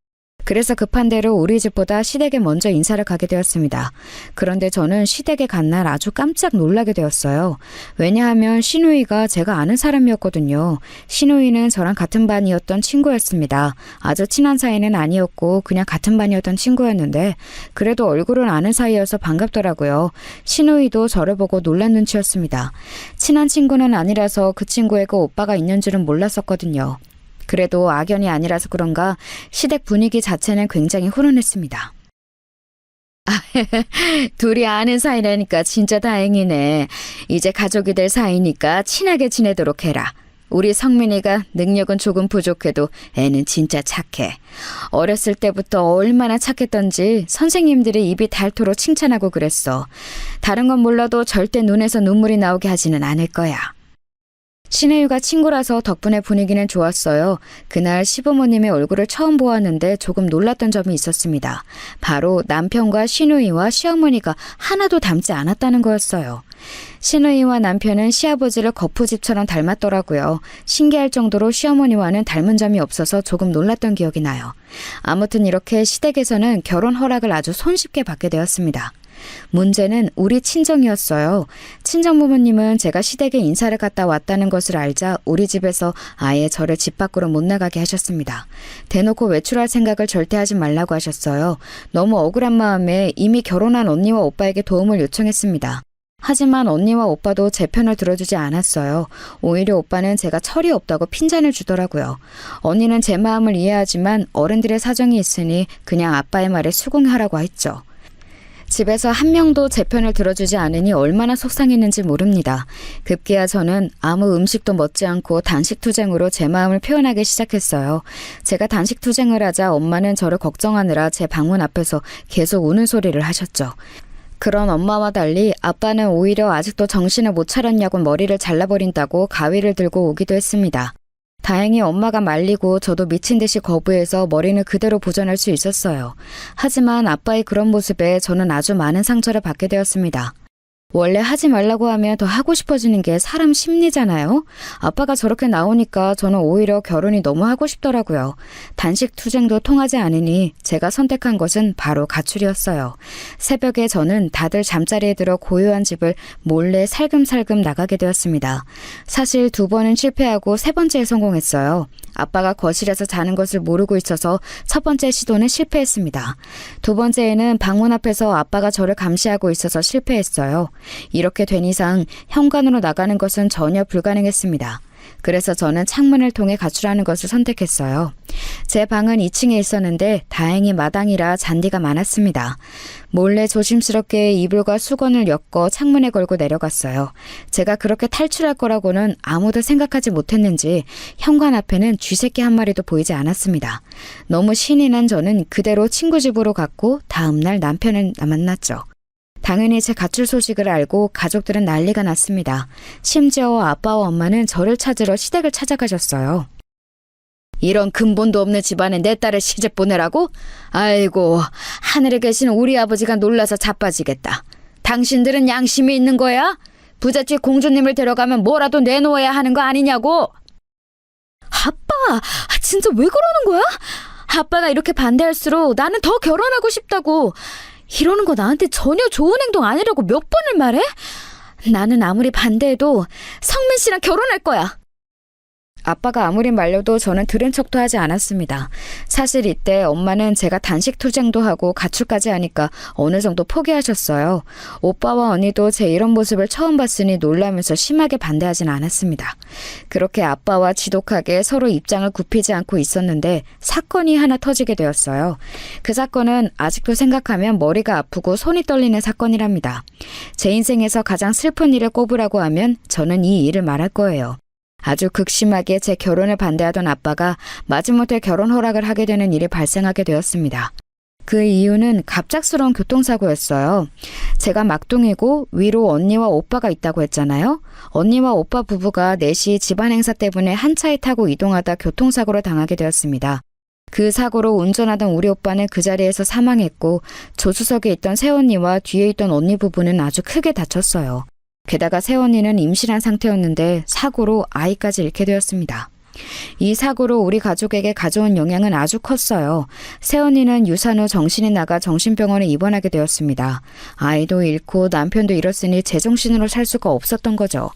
그래서 급한 대로 우리 집보다 시댁에 먼저 인사를 가게 되었습니다. 그런데 저는 시댁에 간 날 아주 깜짝 놀라게 되었어요. 왜냐하면 시누이가 제가 아는 사람이었거든요. 시누이는 저랑 같은 반이었던 친구였습니다. 아주 친한 사이는 아니었고 그냥 같은 반이었던 친구였는데 그래도 얼굴은 아는 사이여서 반갑더라고요. 시누이도 저를 보고 놀란 눈치였습니다. 친한 친구는 아니라서 그 친구에게 오빠가 있는 줄은 몰랐었거든요. 그래도 악연이 아니라서 그런가 시댁 분위기 자체는 굉장히 훈훈했습니다. 둘이 아는 사이라니까 진짜 다행이네. 이제 가족이 될 사이니까 친하게 지내도록 해라. 우리 성민이가 능력은 조금 부족해도 애는 진짜 착해. 어렸을 때부터 얼마나 착했던지 선생님들이 입이 닳도록 칭찬하고 그랬어. 다른 건 몰라도 절대 눈에서 눈물이 나오게 하지는 않을 거야. 시누이가 친구라서 덕분에 분위기는 좋았어요. 그날 시부모님의 얼굴을 처음 보았는데 조금 놀랐던 점이 있었습니다. 바로 남편과 시누이와 시어머니가 하나도 닮지 않았다는 거였어요. 시누이와 남편은 시아버지를 거푸집처럼 닮았더라고요. 신기할 정도로 시어머니와는 닮은 점이 없어서 조금 놀랐던 기억이 나요. 아무튼 이렇게 시댁에서는 결혼 허락을 아주 손쉽게 받게 되었습니다. 문제는 우리 친정이었어요. 친정부모님은 제가 시댁에 인사를 갔다 왔다는 것을 알자 우리 집에서 아예 저를 집 밖으로 못 나가게 하셨습니다. 대놓고 외출할 생각을 절대 하지 말라고 하셨어요. 너무 억울한 마음에 이미 결혼한 언니와 오빠에게 도움을 요청했습니다. 하지만 언니와 오빠도 제 편을 들어주지 않았어요. 오히려 오빠는 제가 철이 없다고 핀잔을 주더라고요. 언니는 제 마음을 이해하지만 어른들의 사정이 있으니 그냥 아빠의 말에 수긍하라고 했죠. 집에서 한 명도 제 편을 들어주지 않으니 얼마나 속상했는지 모릅니다. 급기야 저는 아무 음식도 먹지 않고 단식투쟁으로 제 마음을 표현하기 시작했어요. 제가 단식투쟁을 하자 엄마는 저를 걱정하느라 제 방문 앞에서 계속 우는 소리를 하셨죠. 그런 엄마와 달리 아빠는 오히려 아직도 정신을 못 차렸냐고 머리를 잘라버린다고 가위를 들고 오기도 했습니다. 다행히 엄마가 말리고 저도 미친 듯이 거부해서 머리는 그대로 보존할 수 있었어요. 하지만 아빠의 그런 모습에 저는 아주 많은 상처를 받게 되었습니다. 원래 하지 말라고 하면 더 하고 싶어지는 게 사람 심리잖아요. 아빠가 저렇게 나오니까 저는 오히려 결혼이 너무 하고 싶더라고요. 단식 투쟁도 통하지 않으니 제가 선택한 것은 바로 가출이었어요. 새벽에 저는 다들 잠자리에 들어 고요한 집을 몰래 살금살금 나가게 되었습니다. 사실 2번은 실패하고 3번째에 성공했어요. 아빠가 거실에서 자는 것을 모르고 있어서 첫 번째 시도는 실패했습니다. 2번째에는 방문 앞에서 아빠가 저를 감시하고 있어서 실패했어요. 이렇게 된 이상 현관으로 나가는 것은 전혀 불가능했습니다. 그래서 저는 창문을 통해 가출하는 것을 선택했어요. 제 방은 2층에 있었는데 다행히 마당이라 잔디가 많았습니다. 몰래 조심스럽게 이불과 수건을 엮어 창문에 걸고 내려갔어요. 제가 그렇게 탈출할 거라고는 아무도 생각하지 못했는지 현관 앞에는 쥐새끼 한 마리도 보이지 않았습니다. 너무 신이 난 저는 그대로 친구 집으로 갔고 다음 날 남편을 만났죠. 당연히 제 가출 소식을 알고 가족들은 난리가 났습니다. 심지어 아빠와 엄마는 저를 찾으러 시댁을 찾아가셨어요. 이런 근본도 없는 집안에 내 딸을 시집 보내라고? 아이고, 하늘에 계신 우리 아버지가 놀라서 자빠지겠다. 당신들은 양심이 있는 거야? 부잣집 공주님을 데려가면 뭐라도 내놓아야 하는 거 아니냐고? 아빠, 진짜 왜 그러는 거야? 아빠가 이렇게 반대할수록 나는 더 결혼하고 싶다고. 이러는 거 나한테 전혀 좋은 행동 아니라고 몇 번을 말해? 나는 아무리 반대해도 성민 씨랑 결혼할 거야. 아빠가 아무리 말려도 저는 들은 척도 하지 않았습니다. 사실 이때 엄마는 제가 단식 투쟁도 하고 가출까지 하니까 어느 정도 포기하셨어요. 오빠와 언니도 제 이런 모습을 처음 봤으니 놀라면서 심하게 반대하진 않았습니다. 그렇게 아빠와 지독하게 서로 입장을 굽히지 않고 있었는데 사건이 하나 터지게 되었어요. 그 사건은 아직도 생각하면 머리가 아프고 손이 떨리는 사건이랍니다. 제 인생에서 가장 슬픈 일을 꼽으라고 하면 저는 이 일을 말할 거예요. 아주 극심하게 제 결혼을 반대하던 아빠가 마지못해 결혼 허락을 하게 되는 일이 발생하게 되었습니다. 그 이유는 갑작스러운 교통사고였어요. 제가 막둥이고 위로 언니와 오빠가 있다고 했잖아요. 언니와 오빠 부부가 4시 집안 행사 때문에 한 차에 타고 이동하다 교통사고를 당하게 되었습니다. 그 사고로 운전하던 우리 오빠는 그 자리에서 사망했고 조수석에 있던 새언니와 뒤에 있던 언니 부부는 아주 크게 다쳤어요. 게다가 새언니는 임신한 상태였는데 사고로 아이까지 잃게 되었습니다. 이 사고로 우리 가족에게 가져온 영향은 아주 컸어요. 새언니는 유산 후 정신이 나가 정신병원에 입원하게 되었습니다. 아이도 잃고 남편도 잃었으니 제정신으로 살 수가 없었던 거죠.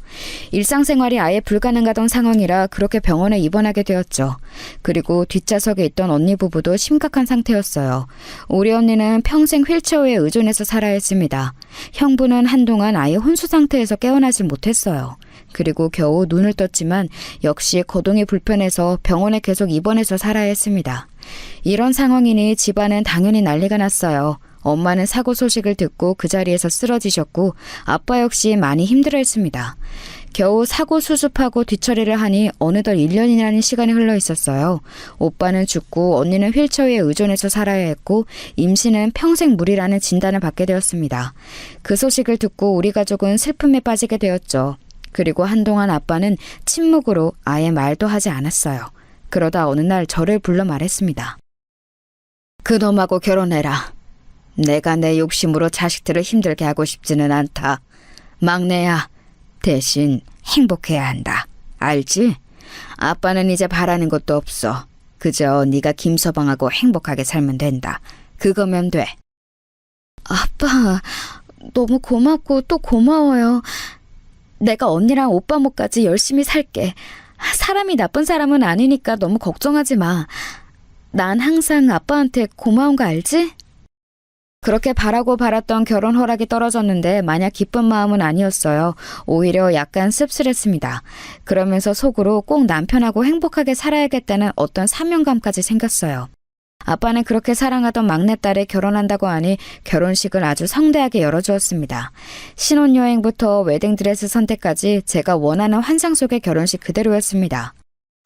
일상생활이 아예 불가능하던 상황이라 그렇게 병원에 입원하게 되었죠. 그리고 뒷좌석에 있던 언니 부부도 심각한 상태였어요. 우리 언니는 평생 휠체어에 의존해서 살아야 했습니다. 형부는 한동안 아예 혼수 상태에서 깨어나질 못했어요. 그리고 겨우 눈을 떴지만 역시 거동이 불편해서 병원에 계속 입원해서 살아야 했습니다. 이런 상황이니 집안은 당연히 난리가 났어요. 엄마는 사고 소식을 듣고 그 자리에서 쓰러지셨고 아빠 역시 많이 힘들어했습니다. 겨우 사고 수습하고 뒤처리를 하니 어느덧 1년이라는 시간이 흘러 있었어요. 오빠는 죽고 언니는 휠체어에 의존해서 살아야 했고 임신은 평생 무리라는 진단을 받게 되었습니다. 그 소식을 듣고 우리 가족은 슬픔에 빠지게 되었죠. 그리고 한동안 아빠는 침묵으로 아예 말도 하지 않았어요. 그러다 어느 날 저를 불러 말했습니다. 그놈하고 결혼해라. 내가 내 욕심으로 자식들을 힘들게 하고 싶지는 않다. 막내야, 대신 행복해야 한다. 알지? 아빠는 이제 바라는 것도 없어. 그저 네가 김서방하고 행복하게 살면 된다. 그거면 돼. 아빠, 너무 고맙고 또 고마워요. 내가 언니랑 오빠 몫까지 열심히 살게. 사람이 나쁜 사람은 아니니까 너무 걱정하지 마. 난 항상 아빠한테 고마운 거 알지? 그렇게 바라고 바랐던 결혼 허락이 떨어졌는데 마냥 기쁜 마음은 아니었어요. 오히려 약간 씁쓸했습니다. 그러면서 속으로 꼭 남편하고 행복하게 살아야겠다는 어떤 사명감까지 생겼어요. 아빠는 그렇게 사랑하던 막내딸이 결혼한다고 하니 결혼식을 아주 성대하게 열어주었습니다. 신혼여행부터 웨딩드레스 선택까지 제가 원하는 환상 속의 결혼식 그대로였습니다.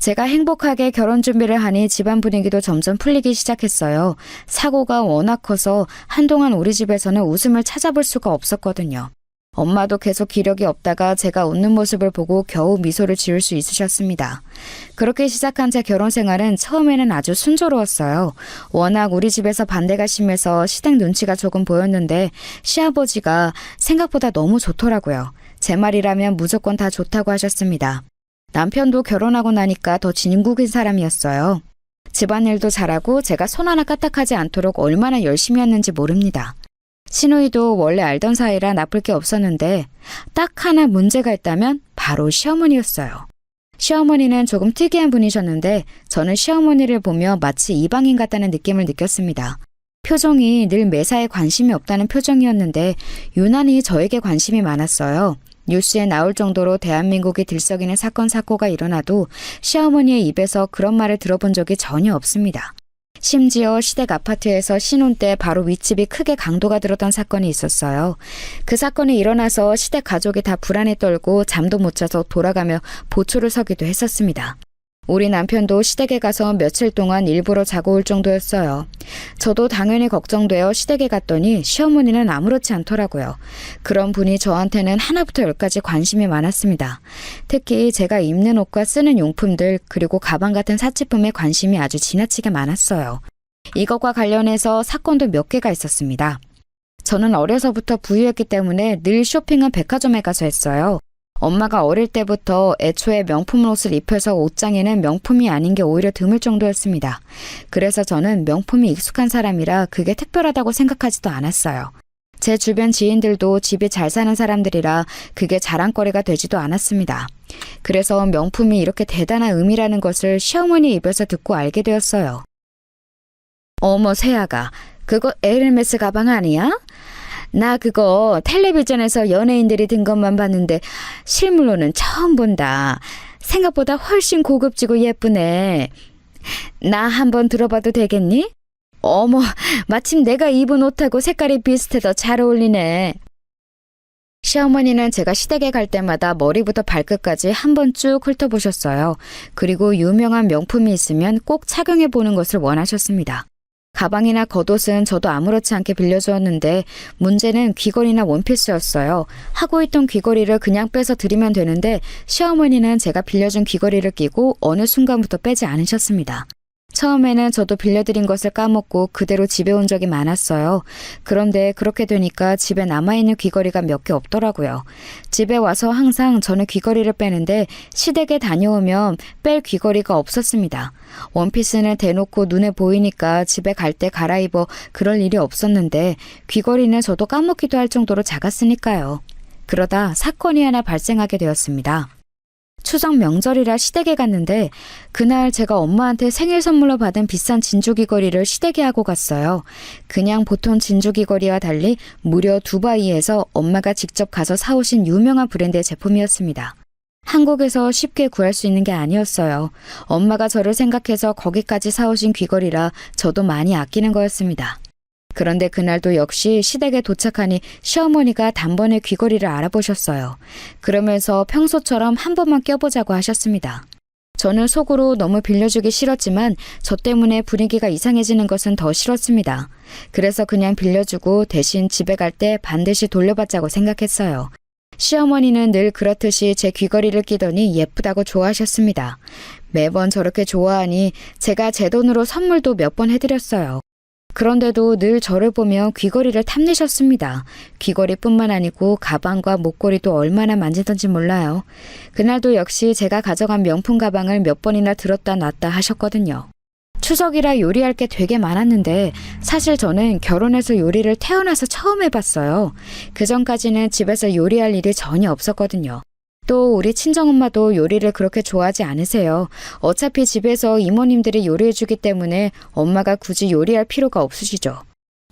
제가 행복하게 결혼 준비를 하니 집안 분위기도 점점 풀리기 시작했어요. 사고가 워낙 커서 한동안 우리 집에서는 웃음을 찾아볼 수가 없었거든요. 엄마도 계속 기력이 없다가 제가 웃는 모습을 보고 겨우 미소를 지을 수 있으셨습니다. 그렇게 시작한 제 결혼 생활은 처음에는 아주 순조로웠어요. 워낙 우리 집에서 반대가 심해서 시댁 눈치가 조금 보였는데 시아버지가 생각보다 너무 좋더라고요. 제 말이라면 무조건 다 좋다고 하셨습니다. 남편도 결혼하고 나니까 더 진국인 사람이었어요. 집안일도 잘하고 제가 손 하나 까딱하지 않도록 얼마나 열심히 했는지 모릅니다. 시누이도 원래 알던 사이라 나쁠 게 없었는데 딱 하나 문제가 있다면 바로 시어머니였어요. 시어머니는 조금 특이한 분이셨는데 저는 시어머니를 보며 마치 이방인 같다는 느낌을 느꼈습니다. 표정이 늘 매사에 관심이 없다는 표정이었는데 유난히 저에게 관심이 많았어요. 뉴스에 나올 정도로 대한민국이 들썩이는 사건 사고가 일어나도 시어머니의 입에서 그런 말을 들어본 적이 전혀 없습니다. 심지어 시댁 아파트에서 신혼 때 바로 윗집이 크게 강도가 들었던 사건이 있었어요. 그 사건이 일어나서 시댁 가족이 다 불안에 떨고 잠도 못 자서 돌아가며 보초를 서기도 했었습니다. 우리 남편도 시댁에 가서 며칠 동안 일부러 자고 올 정도였어요. 저도 당연히 걱정되어 시댁에 갔더니 시어머니는 아무렇지 않더라고요. 그런 분이 저한테는 하나부터 열까지 관심이 많았습니다. 특히 제가 입는 옷과 쓰는 용품들 그리고 가방 같은 사치품에 관심이 아주 지나치게 많았어요. 이것과 관련해서 사건도 몇 개가 있었습니다. 저는 어려서부터 부유했기 때문에 늘 쇼핑은 백화점에 가서 했어요. 엄마가 어릴 때부터 애초에 명품 옷을 입혀서 옷장에는 명품이 아닌 게 오히려 드물 정도였습니다. 그래서 저는 명품이 익숙한 사람이라 그게 특별하다고 생각하지도 않았어요. 제 주변 지인들도 집이 잘 사는 사람들이라 그게 자랑거리가 되지도 않았습니다. 그래서 명품이 이렇게 대단한 의미라는 것을 시어머니 입에서 듣고 알게 되었어요. 어머, 세아가, 그거 에르메스 가방 아니야? 나 그거 텔레비전에서 연예인들이 든 것만 봤는데 실물로는 처음 본다. 생각보다 훨씬 고급지고 예쁘네. 나 한번 들어봐도 되겠니? 어머, 마침 내가 입은 옷하고 색깔이 비슷해서 잘 어울리네. 시어머니는 제가 시댁에 갈 때마다 머리부터 발끝까지 한번 쭉 훑어보셨어요. 그리고 유명한 명품이 있으면 꼭 착용해 보는 것을 원하셨습니다. 가방이나 겉옷은 저도 아무렇지 않게 빌려주었는데 문제는 귀걸이나 원피스였어요. 하고 있던 귀걸이를 그냥 빼서 드리면 되는데 시어머니는 제가 빌려준 귀걸이를 끼고 어느 순간부터 빼지 않으셨습니다. 처음에는 저도 빌려드린 것을 까먹고 그대로 집에 온 적이 많았어요. 그런데 그렇게 되니까 집에 남아있는 귀걸이가 몇 개 없더라고요. 집에 와서 항상 저는 귀걸이를 빼는데 시댁에 다녀오면 뺄 귀걸이가 없었습니다. 원피스는 대놓고 눈에 보이니까 집에 갈 때 갈아입어 그럴 일이 없었는데 귀걸이는 저도 까먹기도 할 정도로 작았으니까요. 그러다 사건이 하나 발생하게 되었습니다. 추석 명절이라 시댁에 갔는데 그날 제가 엄마한테 생일 선물로 받은 비싼 진주 귀걸이를 시댁에 하고 갔어요. 그냥 보통 진주 귀걸이와 달리 무려 두바이에서 엄마가 직접 가서 사오신 유명한 브랜드의 제품이었습니다. 한국에서 쉽게 구할 수 있는 게 아니었어요. 엄마가 저를 생각해서 거기까지 사오신 귀걸이라 저도 많이 아끼는 거였습니다. 그런데 그날도 역시 시댁에 도착하니 시어머니가 단번에 귀걸이를 알아보셨어요. 그러면서 평소처럼 한 번만 껴보자고 하셨습니다. 저는 속으로 너무 빌려주기 싫었지만 저 때문에 분위기가 이상해지는 것은 더 싫었습니다. 그래서 그냥 빌려주고 대신 집에 갈 때 반드시 돌려받자고 생각했어요. 시어머니는 늘 그렇듯이 제 귀걸이를 끼더니 예쁘다고 좋아하셨습니다. 매번 저렇게 좋아하니 제가 제 돈으로 선물도 몇 번 해드렸어요. 그런데도 늘 저를 보며 귀걸이를 탐내셨습니다. 귀걸이뿐만 아니고 가방과 목걸이도 얼마나 만지던지 몰라요. 그날도 역시 제가 가져간 명품 가방을 몇 번이나 들었다 놨다 하셨거든요. 추석이라 요리할 게 되게 많았는데 사실 저는 결혼해서 요리를 태어나서 처음 해봤어요. 그전까지는 집에서 요리할 일이 전혀 없었거든요. 또 우리 친정엄마도 요리를 그렇게 좋아하지 않으세요. 어차피 집에서 이모님들이 요리해주기 때문에 엄마가 굳이 요리할 필요가 없으시죠.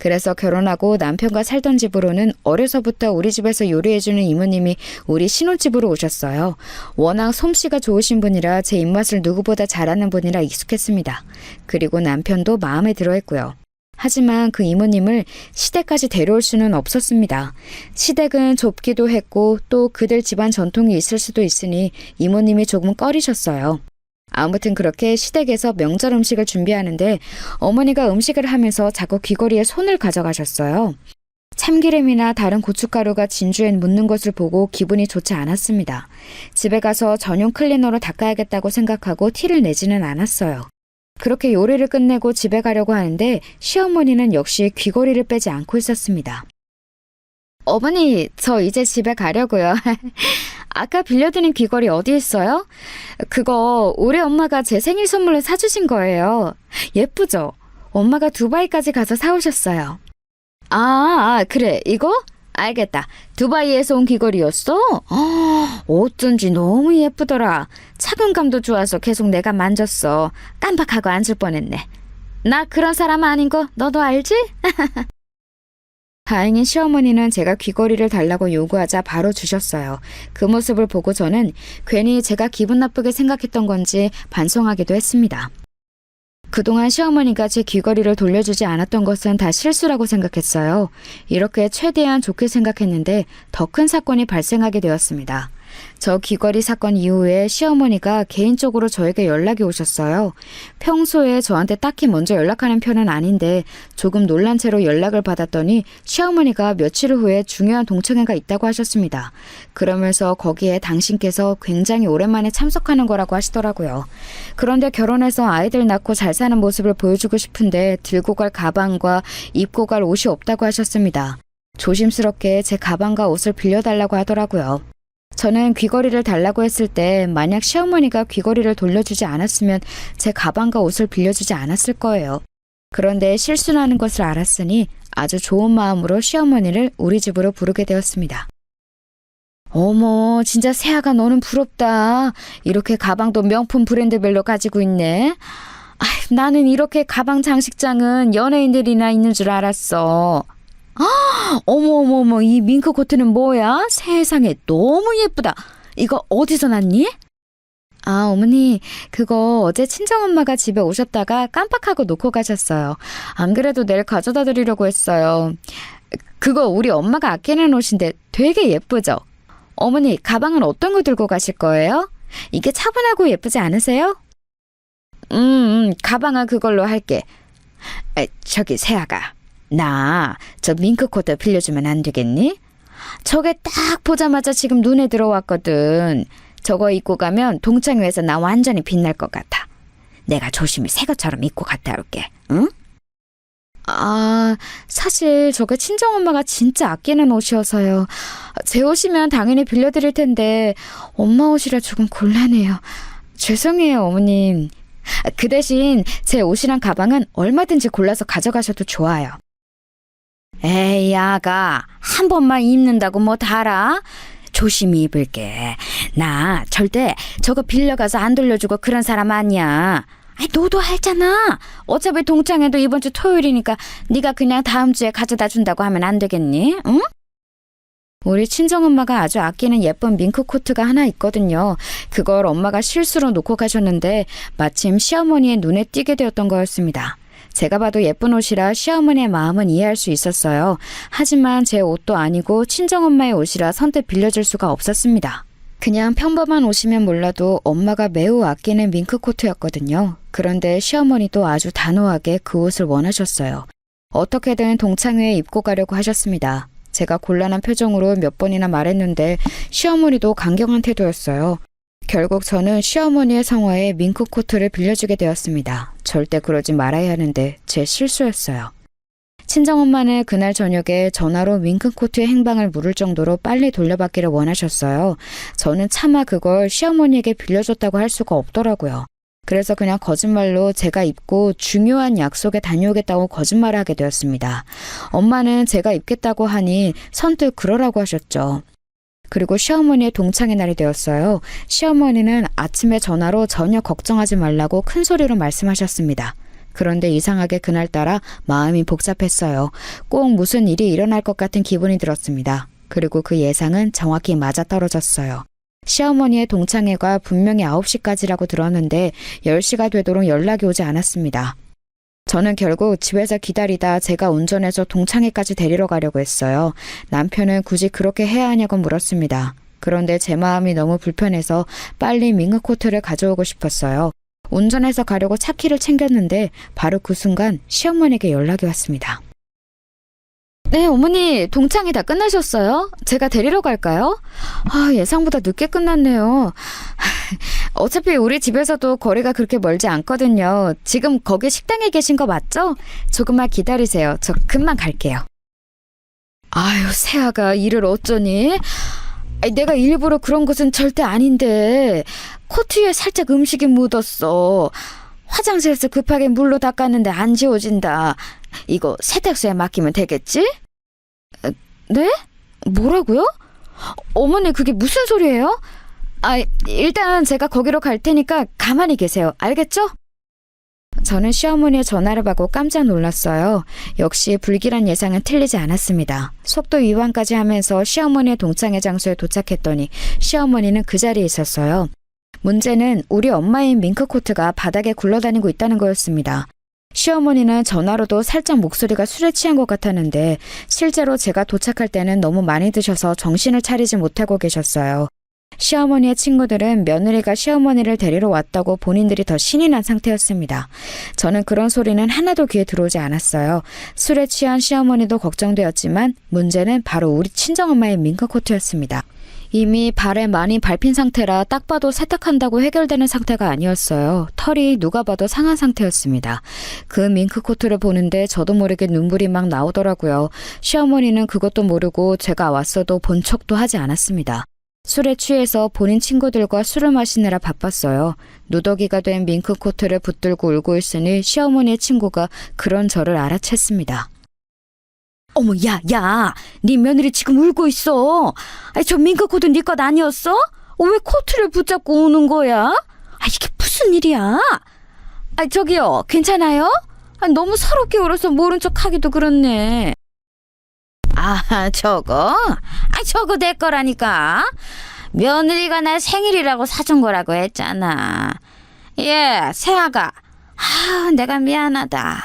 그래서 결혼하고 남편과 살던 집으로는 어려서부터 우리 집에서 요리해주는 이모님이 우리 신혼집으로 오셨어요. 워낙 솜씨가 좋으신 분이라 제 입맛을 누구보다 잘 아는 분이라 익숙했습니다. 그리고 남편도 마음에 들어했고요. 하지만 그 이모님을 시댁까지 데려올 수는 없었습니다. 시댁은 좁기도 했고 또 그들 집안 전통이 있을 수도 있으니 이모님이 조금 꺼리셨어요. 아무튼 그렇게 시댁에서 명절 음식을 준비하는데 어머니가 음식을 하면서 자꾸 귀걸이에 손을 가져가셨어요. 참기름이나 다른 고춧가루가 진주엔 묻는 것을 보고 기분이 좋지 않았습니다. 집에 가서 전용 클리너로 닦아야겠다고 생각하고 티를 내지는 않았어요. 그렇게 요리를 끝내고 집에 가려고 하는데 시어머니는 역시 귀걸이를 빼지 않고 있었습니다. 어머니, 저 이제 집에 가려고요. 아까 빌려드린 귀걸이 어디 있어요? 그거 올해 엄마가 제 생일 선물로 사주신 거예요. 예쁘죠? 엄마가 두바이까지 가서 사오셨어요. 그래, 이거? 알겠다. 두바이에서 온 귀걸이였어? 어쩐지 너무 예쁘더라. 착용감도 좋아서 계속 내가 만졌어. 깜빡하고 앉을 뻔했네. 나 그런 사람 아닌 거 너도 알지? 다행히 시어머니는 제가 귀걸이를 달라고 요구하자 바로 주셨어요. 그 모습을 보고 저는 괜히 제가 기분 나쁘게 생각했던 건지 반성하기도 했습니다. 그동안 시어머니가 제 귀걸이를 돌려주지 않았던 것은 다 실수라고 생각했어요. 이렇게 최대한 좋게 생각했는데 더 큰 사건이 발생하게 되었습니다. 저 귀걸이 사건 이후에 시어머니가 개인적으로 저에게 연락이 오셨어요. 평소에 저한테 딱히 먼저 연락하는 편은 아닌데 조금 놀란 채로 연락을 받았더니 시어머니가 며칠 후에 중요한 동창회가 있다고 하셨습니다. 그러면서 거기에 당신께서 굉장히 오랜만에 참석하는 거라고 하시더라고요. 그런데 결혼해서 아이들 낳고 잘 사는 모습을 보여주고 싶은데 들고 갈 가방과 입고 갈 옷이 없다고 하셨습니다. 조심스럽게 제 가방과 옷을 빌려달라고 하더라고요. 저는 귀걸이를 달라고 했을 때 만약 시어머니가 귀걸이를 돌려주지 않았으면 제 가방과 옷을 빌려주지 않았을 거예요. 그런데 실수라는 것을 알았으니 아주 좋은 마음으로 시어머니를 우리 집으로 부르게 되었습니다. 어머, 진짜 세아가 너는 부럽다. 이렇게 가방도 명품 브랜드별로 가지고 있네. 나는 이렇게 가방 장식장은 연예인들이나 있는 줄 알았어. 어머, 이 밍크 코트는 뭐야? 세상에 너무 예쁘다. 이거 어디서 났니? 어머니, 그거 어제 친정엄마가 집에 오셨다가 깜빡하고 놓고 가셨어요. 안 그래도 내일 가져다 드리려고 했어요. 그거 우리 엄마가 아끼는 옷인데 되게 예쁘죠? 어머니, 가방은 어떤 거 들고 가실 거예요? 이게 차분하고 예쁘지 않으세요? 가방은 그걸로 할게. 저기 세아가, 나 저 밍크 코트 빌려주면 안 되겠니? 저게 딱 보자마자 지금 눈에 들어왔거든. 저거 입고 가면 동창회에서 나 완전히 빛날 것 같아. 내가 조심히 새 것처럼 입고 갔다 올게. 응? 사실 저게 친정엄마가 진짜 아끼는 옷이어서요. 제 옷이면 당연히 빌려드릴 텐데 엄마 옷이라 조금 곤란해요. 죄송해요, 어머님. 그 대신 제 옷이랑 가방은 얼마든지 골라서 가져가셔도 좋아요. 에이, 아가, 한 번만 입는다고 뭐 달아? 조심히 입을게. 나 절대 저거 빌려가서 안 돌려주고 그런 사람 아니야. 너도 알잖아. 어차피 동창회도 이번 주 토요일이니까 네가 그냥 다음 주에 가져다 준다고 하면 안 되겠니? 응? 우리 친정엄마가 아주 아끼는 예쁜 밍크 코트가 하나 있거든요. 그걸 엄마가 실수로 놓고 가셨는데 마침 시어머니의 눈에 띄게 되었던 거였습니다. 제가 봐도 예쁜 옷이라 시어머니의 마음은 이해할 수 있었어요. 하지만 제 옷도 아니고 친정엄마의 옷이라 선뜻 빌려줄 수가 없었습니다. 그냥 평범한 옷이면 몰라도 엄마가 매우 아끼는 밍크 코트였거든요. 그런데 시어머니도 아주 단호하게 그 옷을 원하셨어요. 어떻게든 동창회에 입고 가려고 하셨습니다. 제가 곤란한 표정으로 몇 번이나 말했는데 시어머니도 강경한 태도였어요. 결국 저는 시어머니의 성화에 밍크 코트를 빌려주게 되었습니다. 절대 그러지 말아야 하는데 제 실수였어요. 친정엄마는 그날 저녁에 전화로 밍크 코트의 행방을 물을 정도로 빨리 돌려받기를 원하셨어요. 저는 차마 그걸 시어머니에게 빌려줬다고 할 수가 없더라고요. 그래서 그냥 거짓말로 제가 입고 중요한 약속에 다녀오겠다고 거짓말을 하게 되었습니다. 엄마는 제가 입겠다고 하니 선뜻 그러라고 하셨죠. 그리고 시어머니의 동창회 날이 되었어요. 시어머니는 아침에 전화로 전혀 걱정하지 말라고 큰 소리로 말씀하셨습니다. 그런데 이상하게 그날따라 마음이 복잡했어요. 꼭 무슨 일이 일어날 것 같은 기분이 들었습니다. 그리고 그 예상은 정확히 맞아떨어졌어요. 시어머니의 동창회가 분명히 9시까지라고 들었는데 10시가 되도록 연락이 오지 않았습니다. 저는 결국 집에서 기다리다 제가 운전해서 동창회까지 데리러 가려고 했어요. 남편은 굳이 그렇게 해야 하냐고 물었습니다. 그런데 제 마음이 너무 불편해서 빨리 밍크 코트를 가져오고 싶었어요. 운전해서 가려고 차키를 챙겼는데 바로 그 순간 시어머니에게 연락이 왔습니다. 네, 어머니, 동창회 다 끝나셨어요? 제가 데리러 갈까요? 예상보다 늦게 끝났네요. 어차피 우리 집에서도 거리가 그렇게 멀지 않거든요. 지금 거기 식당에 계신 거 맞죠? 조금만 기다리세요. 저 금방 갈게요. 아유, 세아가 일을 어쩌니? 내가 일부러 그런 것은 절대 아닌데 코트에 살짝 음식이 묻었어. 화장실에서 급하게 물로 닦았는데 안 지워진다. 이거 세탁소에 맡기면 되겠지? 네? 뭐라고요? 어머니, 그게 무슨 소리예요? 일단 제가 거기로 갈 테니까 가만히 계세요. 알겠죠? 저는 시어머니의 전화를 받고 깜짝 놀랐어요. 역시 불길한 예상은 틀리지 않았습니다. 속도 위반까지 하면서 시어머니의 동창회 장소에 도착했더니 시어머니는 그 자리에 있었어요. 문제는 우리 엄마인 밍크 코트가 바닥에 굴러다니고 있다는 거였습니다. 시어머니는 전화로도 살짝 목소리가 술에 취한 것 같았는데 실제로 제가 도착할 때는 너무 많이 드셔서 정신을 차리지 못하고 계셨어요. 시어머니의 친구들은 며느리가 시어머니를 데리러 왔다고 본인들이 더 신이 난 상태였습니다. 저는 그런 소리는 하나도 귀에 들어오지 않았어요. 술에 취한 시어머니도 걱정되었지만 문제는 바로 우리 친정엄마의 밍크 코트였습니다. 이미 발에 많이 밟힌 상태라 딱 봐도 세탁한다고 해결되는 상태가 아니었어요. 털이 누가 봐도 상한 상태였습니다. 그 밍크 코트를 보는데 저도 모르게 눈물이 막 나오더라고요. 시어머니는 그것도 모르고 제가 왔어도 본 척도 하지 않았습니다. 술에 취해서 본인 친구들과 술을 마시느라 바빴어요. 누더기가 된 밍크 코트를 붙들고 울고 있으니 시어머니의 친구가 그런 저를 알아챘습니다. 어머, 야, 네 며느리 지금 울고 있어. 아니, 저 밍크코트 네 것 아니었어? 왜 코트를 붙잡고 우는 거야? 이게 무슨 일이야? 저기요, 괜찮아요? 너무 서럽게 울어서 모른 척 하기도 그렇네. 저거 내 거라니까. 며느리가 날 생일이라고 사준 거라고 했잖아. 세아가. 내가 미안하다.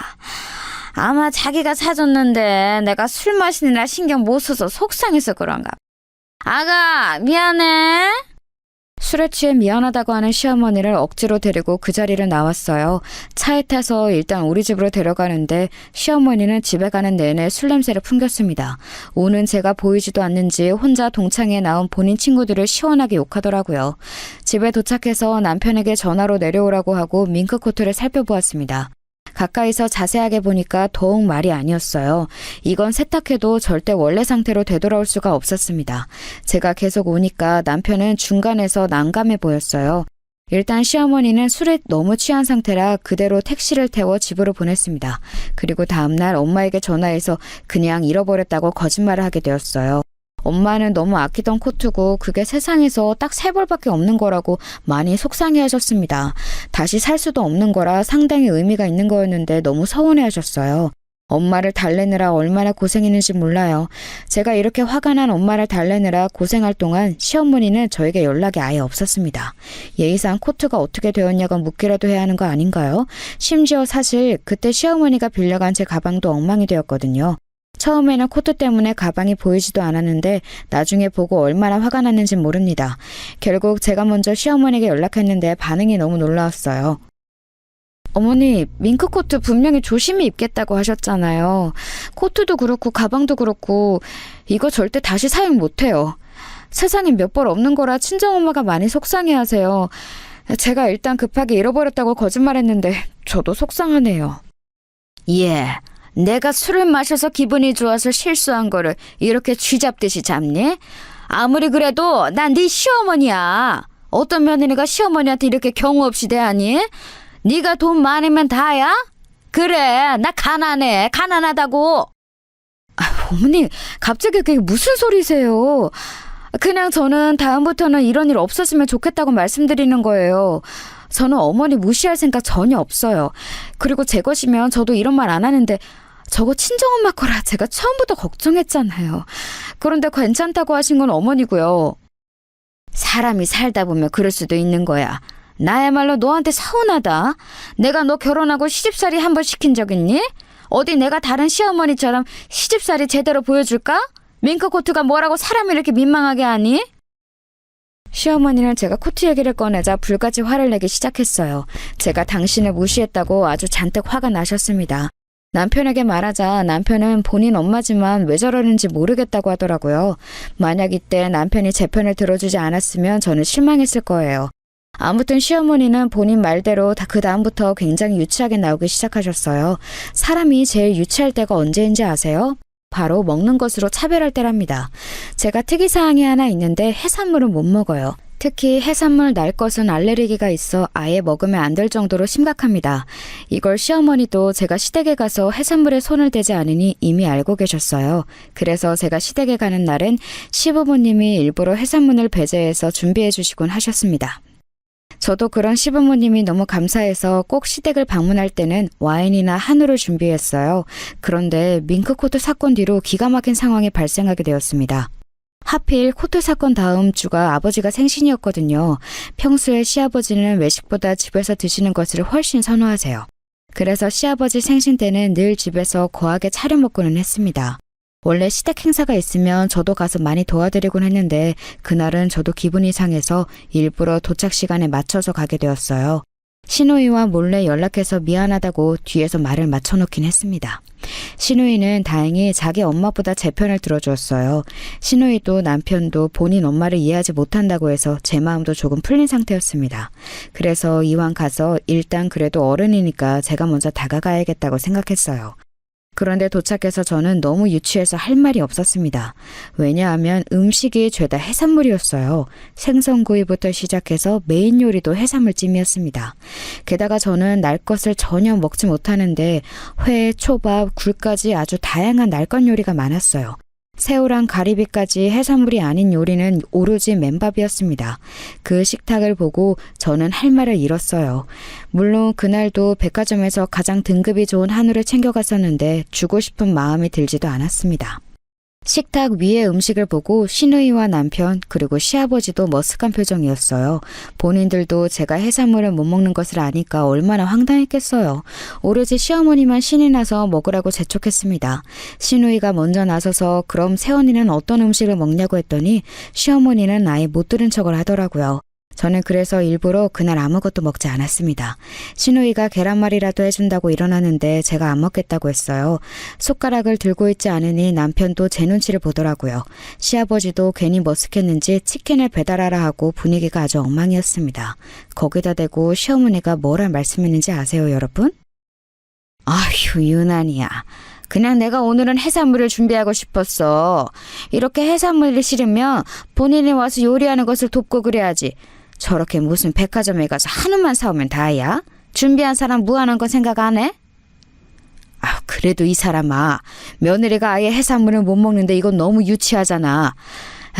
아마 자기가 사줬는데 내가 술 마시느라 신경 못 써서 속상해서 그런가. 아가, 미안해. 술에 취해 미안하다고 하는 시어머니를 억지로 데리고 그 자리를 나왔어요. 차에 타서 일단 우리 집으로 데려가는데 시어머니는 집에 가는 내내 술 냄새를 풍겼습니다. 오는 제가 보이지도 않는지 혼자 동창회에 나온 본인 친구들을 시원하게 욕하더라고요. 집에 도착해서 남편에게 전화로 내려오라고 하고 밍크코트를 살펴보았습니다. 가까이서 자세하게 보니까 더욱 말이 아니었어요. 이건 세탁해도 절대 원래 상태로 되돌아올 수가 없었습니다. 제가 계속 오니까 남편은 중간에서 난감해 보였어요. 일단 시어머니는 술에 너무 취한 상태라 그대로 택시를 태워 집으로 보냈습니다. 그리고 다음날 엄마에게 전화해서 그냥 잃어버렸다고 거짓말을 하게 되었어요. 엄마는 너무 아끼던 코트고 그게 세상에서 딱 3벌밖에 없는 거라고 많이 속상해 하셨습니다. 다시 살 수도 없는 거라 상당히 의미가 있는 거였는데 너무 서운해 하셨어요. 엄마를 달래느라 얼마나 고생했는지 몰라요. 제가 이렇게 화가 난 엄마를 달래느라 고생할 동안 시어머니는 저에게 연락이 아예 없었습니다. 예의상 코트가 어떻게 되었냐고 묻기라도 해야 하는 거 아닌가요? 심지어 사실 그때 시어머니가 빌려간 제 가방도 엉망이 되었거든요. 처음에는 코트 때문에 가방이 보이지도 않았는데 나중에 보고 얼마나 화가 났는지 모릅니다. 결국 제가 먼저 시어머니에게 연락했는데 반응이 너무 놀라웠어요. 어머니, 밍크코트 분명히 조심히 입겠다고 하셨잖아요. 코트도 그렇고 가방도 그렇고 이거 절대 다시 사용 못해요. 세상에 몇 벌 없는 거라 친정엄마가 많이 속상해하세요. 제가 일단 급하게 잃어버렸다고 거짓말했는데 저도 속상하네요. 내가 술을 마셔서 기분이 좋아서 실수한 거를 이렇게 쥐잡듯이 잡니? 아무리 그래도 난 네 시어머니야. 어떤 며느리가 시어머니한테 이렇게 경우 없이 대하니? 네가 돈 많으면 다야? 그래, 나 가난해. 가난하다고. 어머니, 갑자기 그게 무슨 소리세요? 그냥 저는 다음부터는 이런 일 없었으면 좋겠다고 말씀드리는 거예요. 저는 어머니 무시할 생각 전혀 없어요. 그리고 제 것이면 저도 이런 말 안 하는데 저거 친정엄마 거라 제가 처음부터 걱정했잖아요. 그런데 괜찮다고 하신 건 어머니고요. 사람이 살다 보면 그럴 수도 있는 거야. 나야말로 너한테 서운하다. 내가 너 결혼하고 시집살이 한 번 시킨 적 있니? 어디 내가 다른 시어머니처럼 시집살이 제대로 보여줄까? 밍크코트가 뭐라고 사람을 이렇게 민망하게 하니? 시어머니는 제가 코트 얘기를 꺼내자 불같이 화를 내기 시작했어요. 제가 당신을 무시했다고 아주 잔뜩 화가 나셨습니다. 남편에게 말하자 남편은 본인 엄마지만 왜 저러는지 모르겠다고 하더라고요. 만약 이때 남편이 제 편을 들어주지 않았으면 저는 실망했을 거예요. 아무튼 시어머니는 본인 말대로 그 다음부터 굉장히 유치하게 나오기 시작하셨어요. 사람이 제일 유치할 때가 언제인지 아세요? 바로 먹는 것으로 차별할 때랍니다. 제가 특이사항이 하나 있는데 해산물은 못 먹어요. 특히 해산물 날 것은 알레르기가 있어 아예 먹으면 안 될 정도로 심각합니다. 이걸 시어머니도 제가 시댁에 가서 해산물에 손을 대지 않으니 이미 알고 계셨어요. 그래서 제가 시댁에 가는 날은 시부모님이 일부러 해산물을 배제해서 준비해 주시곤 하셨습니다. 저도 그런 시부모님이 너무 감사해서 꼭 시댁을 방문할 때는 와인이나 한우를 준비했어요. 그런데 밍크코트 사건 뒤로 기가 막힌 상황이 발생하게 되었습니다. 하필 코트 사건 다음 주가 아버지가 생신이었거든요. 평소에 시아버지는 외식보다 집에서 드시는 것을 훨씬 선호하세요. 그래서 시아버지 생신 때는 늘 집에서 거하게 차려 먹고는 했습니다. 원래 시댁 행사가 있으면 저도 가서 많이 도와드리곤 했는데 그날은 저도 기분이 상해서 일부러 도착 시간에 맞춰서 가게 되었어요. 시누이와 몰래 연락해서 미안하다고 뒤에서 말을 맞춰놓긴 했습니다. 시누이는 다행히 자기 엄마보다 제 편을 들어주었어요. 시누이도 남편도 본인 엄마를 이해하지 못한다고 해서 제 마음도 조금 풀린 상태였습니다. 그래서 이왕 가서 일단 그래도 어른이니까 제가 먼저 다가가야겠다고 생각했어요. 그런데 도착해서 저는 너무 유치해서 할 말이 없었습니다. 왜냐하면 음식이 죄다 해산물이었어요. 생선구이부터 시작해서 메인 요리도 해산물찜이었습니다. 게다가 저는 날 것을 전혀 먹지 못하는데 회, 초밥, 굴까지 아주 다양한 날 것 요리가 많았어요. 새우랑 가리비까지 해산물이 아닌 요리는 오로지 맨밥이었습니다. 그 식탁을 보고 저는 할 말을 잃었어요. 물론 그날도 백화점에서 가장 등급이 좋은 한우를 챙겨갔었는데 주고 싶은 마음이 들지도 않았습니다. 식탁 위의 음식을 보고 시누이와 남편 그리고 시아버지도 머쓱한 표정이었어요. 본인들도 제가 해산물을 못 먹는 것을 아니까 얼마나 황당했겠어요. 오로지 시어머니만 신이 나서 먹으라고 재촉했습니다. 시누이가 먼저 나서서 그럼 새언니는 어떤 음식을 먹냐고 했더니 시어머니는 아예 못 들은 척을 하더라고요. 저는 그래서 일부러 그날 아무것도 먹지 않았습니다. 시누이가 계란말이라도 해준다고 일어나는데 제가 안 먹겠다고 했어요. 숟가락을 들고 있지 않으니 남편도 제 눈치를 보더라고요. 시아버지도 괜히 머쓱했는지 치킨을 배달하라 하고 분위기가 아주 엉망이었습니다. 거기다 대고 시어머니가 뭐라 말씀했는지 아세요, 여러분? 아휴, 유난이야. 그냥 내가 오늘은 해산물을 준비하고 싶었어. 이렇게 해산물이 싫으면 본인이 와서 요리하는 것을 돕고 그래야지. 저렇게 무슨 백화점에 가서 한우만 사오면 다야? 준비한 사람 무한한 건 생각 안 해? 아, 그래도 이 사람아. 며느리가 아예 해산물을 못 먹는데 이건 너무 유치하잖아.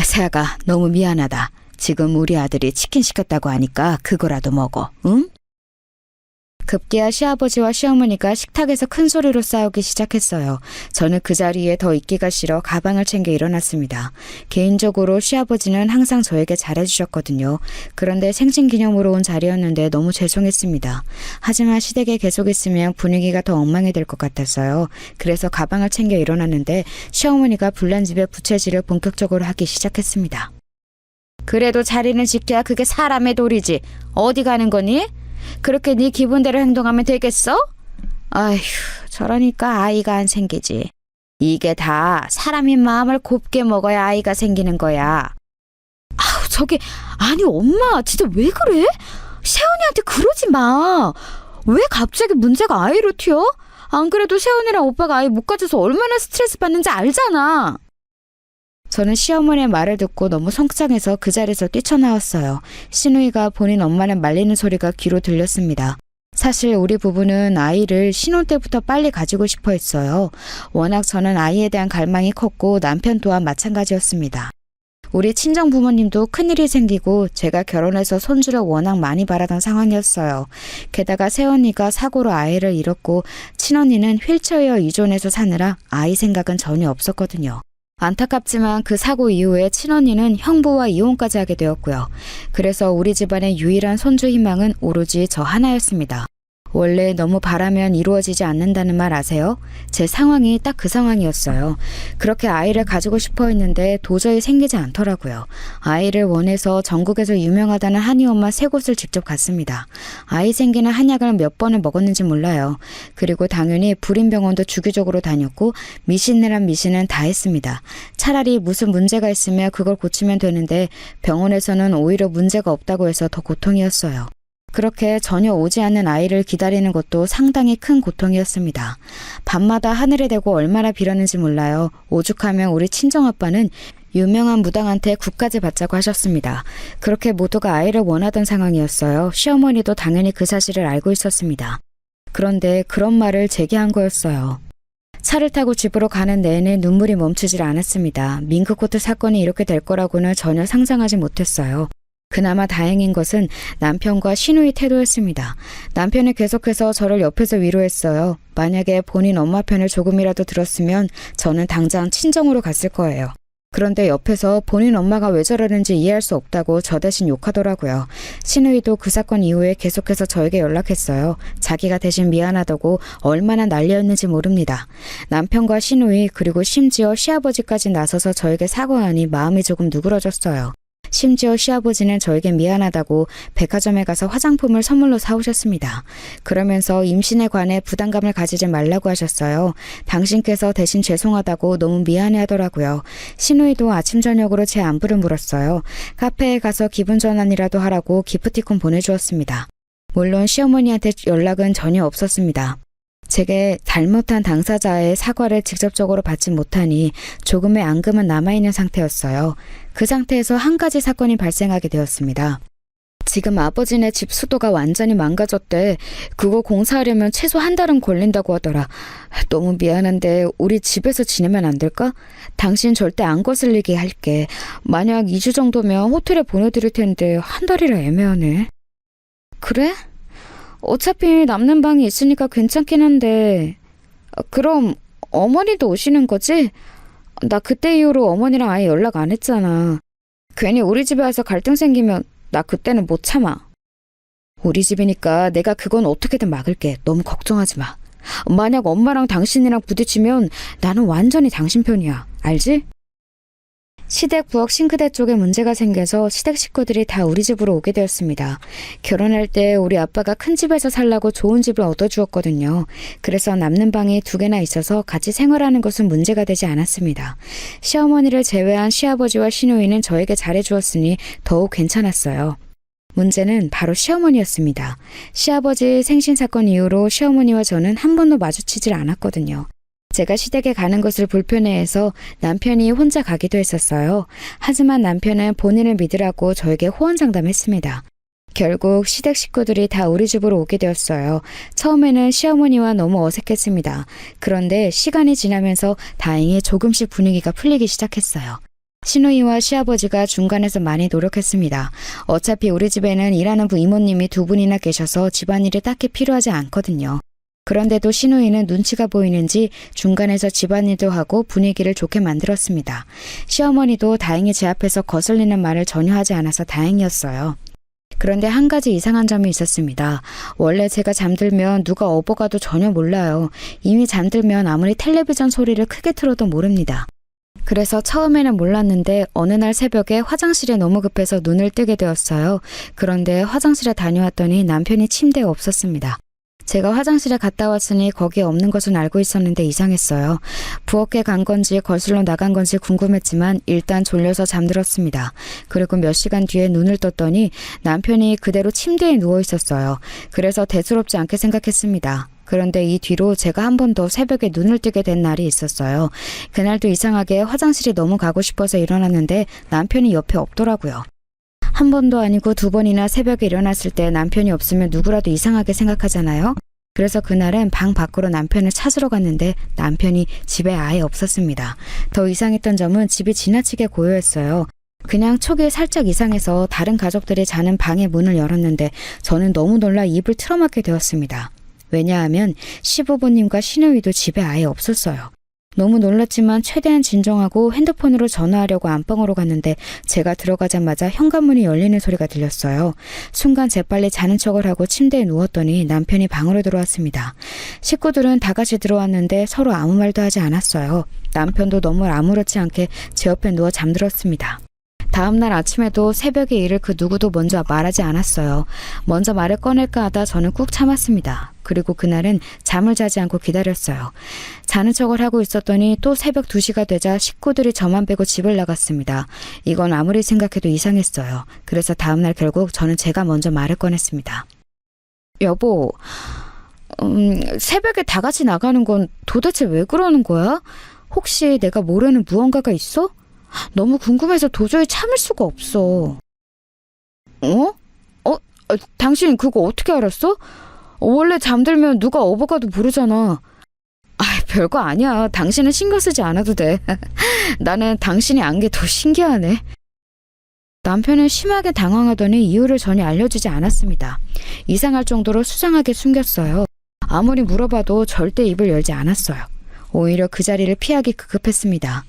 세아가 너무 미안하다. 지금 우리 아들이 치킨 시켰다고 하니까 그거라도 먹어, 응? 급기야 시아버지와 시어머니가 식탁에서 큰 소리로 싸우기 시작했어요. 저는 그 자리에 더 있기가 싫어 가방을 챙겨 일어났습니다. 개인적으로 시아버지는 항상 저에게 잘해주셨거든요. 그런데 생신기념으로 온 자리였는데 너무 죄송했습니다. 하지만 시댁에 계속 있으면 분위기가 더 엉망이 될 것 같았어요. 그래서 가방을 챙겨 일어났는데 시어머니가 불난 집에 부채질을 본격적으로 하기 시작했습니다. 그래도 자리는 지켜야 그게 사람의 도리지. 어디 가는 거니? 그렇게 네 기분대로 행동하면 되겠어? 아휴, 저러니까 아이가 안 생기지. 이게 다 사람이 마음을 곱게 먹어야 아이가 생기는 거야. 아우, 저게, 아니 엄마 진짜 왜 그래? 세훈이한테 그러지 마. 왜 갑자기 문제가 아이로 튀어? 안 그래도 세훈이랑 오빠가 아이 못 가져서 얼마나 스트레스 받는지 알잖아. 저는 시어머니의 말을 듣고 너무 속상해서 그 자리에서 뛰쳐나왔어요. 시누이가 본인 엄마를 말리는 소리가 귀로 들렸습니다. 사실 우리 부부는 아이를 신혼 때부터 빨리 가지고 싶어 했어요. 워낙 저는 아이에 대한 갈망이 컸고 남편 또한 마찬가지였습니다. 우리 친정 부모님도 큰일이 생기고 제가 결혼해서 손주를 워낙 많이 바라던 상황이었어요. 게다가 새언니가 사고로 아이를 잃었고 친언니는 휠체어에 의존해서 사느라 아이 생각은 전혀 없었거든요. 안타깝지만 그 사고 이후에 친언니는 형부와 이혼까지 하게 되었고요. 그래서 우리 집안의 유일한 손주 희망은 오로지 저 하나였습니다. 원래 너무 바라면 이루어지지 않는다는 말 아세요? 제 상황이 딱 그 상황이었어요. 그렇게 아이를 가지고 싶어 했는데 도저히 생기지 않더라고요. 아이를 원해서 전국에서 유명하다는 한의원만 3곳을 직접 갔습니다. 아이 생기는 한약을 몇 번을 먹었는지 몰라요. 그리고 당연히 불임병원도 주기적으로 다녔고 미신이란 미신은 다 했습니다. 차라리 무슨 문제가 있으면 그걸 고치면 되는데 병원에서는 오히려 문제가 없다고 해서 더 고통이었어요. 그렇게 전혀 오지 않는 아이를 기다리는 것도 상당히 큰 고통이었습니다. 밤마다 하늘에 대고 얼마나 빌었는지 몰라요. 오죽하면 우리 친정아빠는 유명한 무당한테 국까지 받자고 하셨습니다. 그렇게 모두가 아이를 원하던 상황이었어요. 시어머니도 당연히 그 사실을 알고 있었습니다. 그런데 그런 말을 제게 한 거였어요. 차를 타고 집으로 가는 내내 눈물이 멈추질 않았습니다. 밍크코트 사건이 이렇게 될 거라고는 전혀 상상하지 못했어요. 그나마 다행인 것은 남편과 시누이 태도였습니다. 남편이 계속해서 저를 옆에서 위로했어요. 만약에 본인 엄마 편을 조금이라도 들었으면 저는 당장 친정으로 갔을 거예요. 그런데 옆에서 본인 엄마가 왜 저러는지 이해할 수 없다고 저 대신 욕하더라고요. 시누이도 그 사건 이후에 계속해서 저에게 연락했어요. 자기가 대신 미안하다고 얼마나 난리였는지 모릅니다. 남편과 시누이 그리고 심지어 시아버지까지 나서서 저에게 사과하니 마음이 조금 누그러졌어요. 심지어 시아버지는 저에게 미안하다고 백화점에 가서 화장품을 선물로 사오셨습니다. 그러면서 임신에 관해 부담감을 가지지 말라고 하셨어요. 당신께서 대신 죄송하다고 너무 미안해 하더라고요. 시누이도 아침 저녁으로 제 안부를 물었어요. 카페에 가서 기분 전환이라도 하라고 기프티콘 보내주었습니다. 물론 시어머니한테 연락은 전혀 없었습니다. 제게 잘못한 당사자의 사과를 직접적으로 받지 못하니 조금의 앙금은 남아있는 상태였어요. 그 상태에서 한 가지 사건이 발생하게 되었습니다. 지금 아버지네 집 수도가 완전히 망가졌대. 그거 공사하려면 최소 한 달은 걸린다고 하더라. 너무 미안한데 우리 집에서 지내면 안 될까? 당신 절대 안 거슬리게 할게. 만약 2주 정도면 호텔에 보내드릴 텐데 한 달이라 애매하네. 그래? 어차피 남는 방이 있으니까 괜찮긴 한데 그럼 어머니도 오시는 거지? 나 그때 이후로 어머니랑 아예 연락 안 했잖아. 괜히 우리 집에 와서 갈등 생기면 나 그때는 못 참아. 우리 집이니까 내가 그건 어떻게든 막을게. 너무 걱정하지 마. 만약 엄마랑 당신이랑 부딪히면 나는 완전히 당신 편이야. 알지? 시댁 부엌 싱크대 쪽에 문제가 생겨서 시댁 식구들이 다 우리 집으로 오게 되었습니다. 결혼할 때 우리 아빠가 큰 집에서 살라고 좋은 집을 얻어주었거든요. 그래서 남는 방이 2개나 있어서 같이 생활하는 것은 문제가 되지 않았습니다. 시어머니를 제외한 시아버지와 시누이는 저에게 잘해주었으니 더욱 괜찮았어요. 문제는 바로 시어머니였습니다. 시아버지 생신 사건 이후로 시어머니와 저는 한 번도 마주치질 않았거든요. 제가 시댁에 가는 것을 불편해해서 남편이 혼자 가기도 했었어요. 하지만 남편은 본인을 믿으라고 저에게 호언 상담했습니다. 결국 시댁 식구들이 다 우리 집으로 오게 되었어요. 처음에는 시어머니와 너무 어색했습니다. 그런데 시간이 지나면서 다행히 조금씩 분위기가 풀리기 시작했어요. 시누이와 시아버지가 중간에서 많이 노력했습니다. 어차피 우리 집에는 일하는 이모님이 2분이나 계셔서 집안일이 딱히 필요하지 않거든요. 그런데도 시누이는 눈치가 보이는지 중간에서 집안일도 하고 분위기를 좋게 만들었습니다. 시어머니도 다행히 제 앞에서 거슬리는 말을 전혀 하지 않아서 다행이었어요. 그런데 한 가지 이상한 점이 있었습니다. 원래 제가 잠들면 누가 업어가도 전혀 몰라요. 이미 잠들면 아무리 텔레비전 소리를 크게 틀어도 모릅니다. 그래서 처음에는 몰랐는데 어느 날 새벽에 화장실에 너무 급해서 눈을 뜨게 되었어요. 그런데 화장실에 다녀왔더니 남편이 침대에 없었습니다. 제가 화장실에 갔다 왔으니 거기에 없는 것은 알고 있었는데 이상했어요. 부엌에 간 건지 거실로 나간 건지 궁금했지만 일단 졸려서 잠들었습니다. 그리고 몇 시간 뒤에 눈을 떴더니 남편이 그대로 침대에 누워 있었어요. 그래서 대수롭지 않게 생각했습니다. 그런데 이 뒤로 제가 한 번 더 새벽에 눈을 뜨게 된 날이 있었어요. 그날도 이상하게 화장실이 너무 가고 싶어서 일어났는데 남편이 옆에 없더라고요. 한 번도 아니고 2번이나 새벽에 일어났을 때 남편이 없으면 누구라도 이상하게 생각하잖아요. 그래서 그날은 방 밖으로 남편을 찾으러 갔는데 남편이 집에 아예 없었습니다. 더 이상했던 점은 집이 지나치게 고요했어요. 그냥 촉이 살짝 이상해서 다른 가족들이 자는 방의 문을 열었는데 저는 너무 놀라 입을 틀어막게 되었습니다. 왜냐하면 시부모님과 시누이도 집에 아예 없었어요. 너무 놀랐지만 최대한 진정하고 핸드폰으로 전화하려고 안방으로 갔는데 제가 들어가자마자 현관문이 열리는 소리가 들렸어요. 순간 재빨리 자는 척을 하고 침대에 누웠더니 남편이 방으로 들어왔습니다. 식구들은 다 같이 들어왔는데 서로 아무 말도 하지 않았어요. 남편도 너무 아무렇지 않게 제 옆에 누워 잠들었습니다. 다음날 아침에도 새벽에 일을 그 누구도 먼저 말하지 않았어요. 먼저 말을 꺼낼까 하다 저는 꾹 참았습니다. 그리고 그날은 잠을 자지 않고 기다렸어요. 자는 척을 하고 있었더니 또 새벽 2시가 되자 식구들이 저만 빼고 집을 나갔습니다. 이건 아무리 생각해도 이상했어요. 그래서 다음날 결국 저는 제가 먼저 말을 꺼냈습니다. 여보, 새벽에 다 같이 나가는 건 도대체 왜 그러는 거야? 혹시 내가 모르는 무언가가 있어? 너무 궁금해서 도저히 참을 수가 없어. 당신 그거 어떻게 알았어? 원래 잠들면 누가 업어가도 모르잖아. 별거 아니야. 당신은 신경 쓰지 않아도 돼. 나는 당신이 안 게 더 신기하네. 남편은 심하게 당황하더니 이유를 전혀 알려주지 않았습니다. 이상할 정도로 수상하게 숨겼어요. 아무리 물어봐도 절대 입을 열지 않았어요. 오히려 그 자리를 피하기 급급했습니다.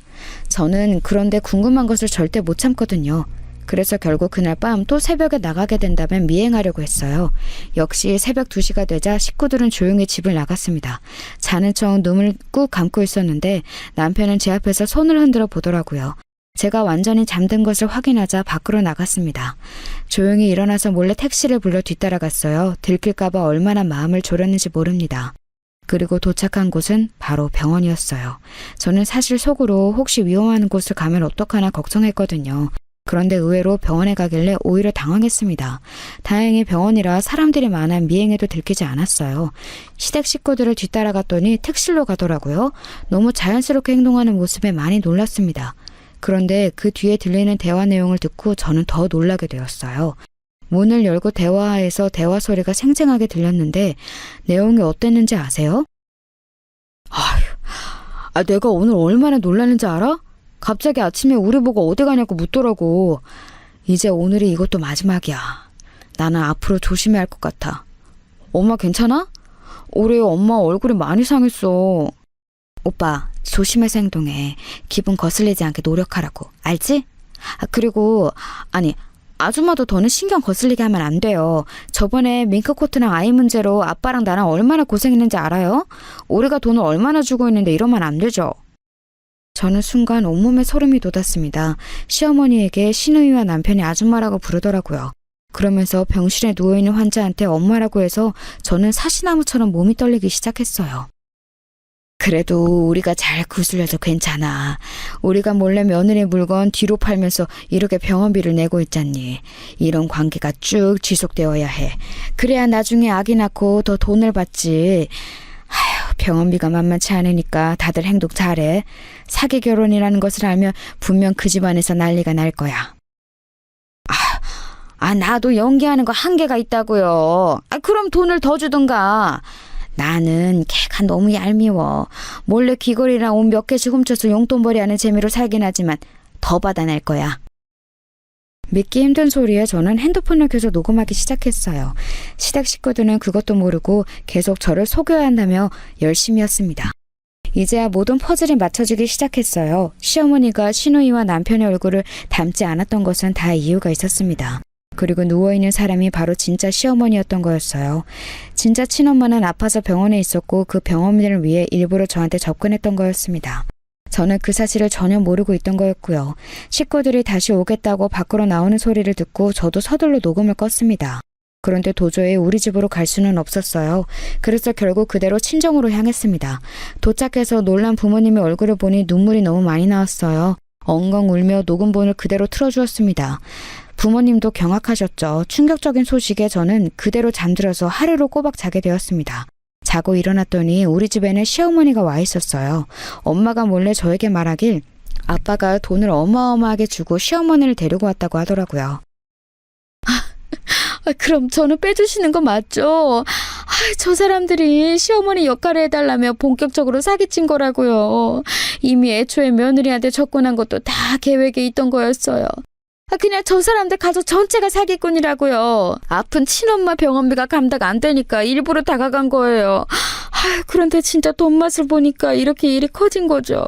저는 그런데 궁금한 것을 절대 못 참거든요. 그래서 결국 그날 밤 또 새벽에 나가게 된다면 미행하려고 했어요. 역시 새벽 2시가 되자 식구들은 조용히 집을 나갔습니다. 자는 척 눈을 꾹 감고 있었는데 남편은 제 앞에서 손을 흔들어 보더라고요. 제가 완전히 잠든 것을 확인하자 밖으로 나갔습니다. 조용히 일어나서 몰래 택시를 불러 뒤따라갔어요. 들킬까봐 얼마나 마음을 졸였는지 모릅니다. 그리고 도착한 곳은 바로 병원이었어요. 저는 사실 속으로 혹시 위험한 곳을 가면 어떡하나 걱정했거든요. 그런데 의외로 병원에 가길래 오히려 당황했습니다. 다행히 병원이라 사람들이 많아 미행에도 들키지 않았어요. 시댁 식구들을 뒤따라갔더니 특실로 가더라고요. 너무 자연스럽게 행동하는 모습에 많이 놀랐습니다. 그런데 그 뒤에 들리는 대화 내용을 듣고 저는 더 놀라게 되었어요. 문을 열고 대화하에서 대화 소리가 생생하게 들렸는데 내용이 어땠는지 아세요? 내가 오늘 얼마나 놀랐는지 알아? 갑자기 아침에 우리 보고 어디 가냐고 묻더라고. 이제 오늘이 이것도 마지막이야. 나는 앞으로 조심해야 할 것 같아. 엄마 괜찮아? 올해 엄마 얼굴이 많이 상했어. 오빠, 조심해서 행동해. 기분 거슬리지 않게 노력하라고. 알지? 그리고 아줌마도 더는 신경 거슬리게 하면 안 돼요. 저번에 밍크코트랑 아이 문제로 아빠랑 나랑 얼마나 고생했는지 알아요? 우리가 돈을 얼마나 주고 있는데 이러면 안 되죠. 저는 순간 온몸에 소름이 돋았습니다. 시어머니에게 시누이와 남편이 아줌마라고 부르더라고요. 그러면서 병실에 누워있는 환자한테 엄마라고 해서 저는 사시나무처럼 몸이 떨리기 시작했어요. 그래도 우리가 잘 구슬려서 괜찮아. 우리가 몰래 며느리 물건 뒤로 팔면서 이렇게 병원비를 내고 있잖니. 이런 관계가 쭉 지속되어야 해. 그래야 나중에 아기 낳고 더 돈을 받지. 병원비가 만만치 않으니까 다들 행동 잘해. 사기 결혼이라는 것을 알면 분명 그 집안에서 난리가 날 거야. 나도 연기하는 거 한계가 있다고요. 그럼 돈을 더 주든가. 나는 걔가 너무 얄미워. 몰래 귀걸이랑 옷 몇 개씩 훔쳐서 용돈벌이 하는 재미로 살긴 하지만 더 받아낼 거야. 믿기 힘든 소리에 저는 핸드폰을 켜서 녹음하기 시작했어요. 시댁 식구들은 그것도 모르고 계속 저를 속여야 한다며 열심히 했습니다. 이제야 모든 퍼즐이 맞춰지기 시작했어요. 시어머니가 시누이와 남편의 얼굴을 닮지 않았던 것은 다 이유가 있었습니다. 그리고 누워있는 사람이 바로 진짜 시어머니였던 거였어요. 진짜 친엄마는 아파서 병원에 있었고 그 병원비를 위해 일부러 저한테 접근했던 거였습니다. 저는 그 사실을 전혀 모르고 있던 거였고요. 식구들이 다시 오겠다고 밖으로 나오는 소리를 듣고 저도 서둘러 녹음을 껐습니다. 그런데 도저히 우리 집으로 갈 수는 없었어요. 그래서 결국 그대로 친정으로 향했습니다. 도착해서 놀란 부모님의 얼굴을 보니 눈물이 너무 많이 나왔어요. 엉엉 울며 녹음본을 그대로 틀어주었습니다. 부모님도 경악하셨죠. 충격적인 소식에 저는 그대로 잠들어서 하루를 꼬박 자게 되었습니다. 자고 일어났더니 우리 집에는 시어머니가 와 있었어요. 엄마가 몰래 저에게 말하길 아빠가 돈을 어마어마하게 주고 시어머니를 데리고 왔다고 하더라고요. 그럼 저는 빼주시는 거 맞죠? 저 사람들이 시어머니 역할을 해달라며 본격적으로 사기친 거라고요. 이미 애초에 며느리한테 접근한 것도 다 계획에 있던 거였어요. 그냥 저 사람들 가족 전체가 사기꾼이라고요. 아픈 친엄마 병원비가 감당 안 되니까 일부러 다가간 거예요. 그런데 진짜 돈 맛을 보니까 이렇게 일이 커진 거죠.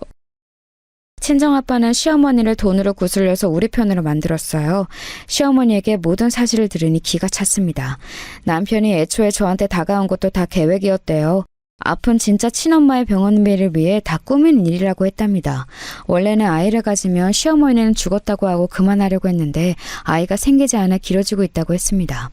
친정아빠는 시어머니를 돈으로 구슬려서 우리 편으로 만들었어요. 시어머니에게 모든 사실을 들으니 기가 찼습니다. 남편이 애초에 저한테 다가온 것도 다 계획이었대요. 아픈 진짜 친엄마의 병원비를 위해 다 꾸민 일이라고 했답니다. 원래는 아이를 가지면 시어머니는 죽었다고 하고 그만하려고 했는데 아이가 생기지 않아 길어지고 있다고 했습니다.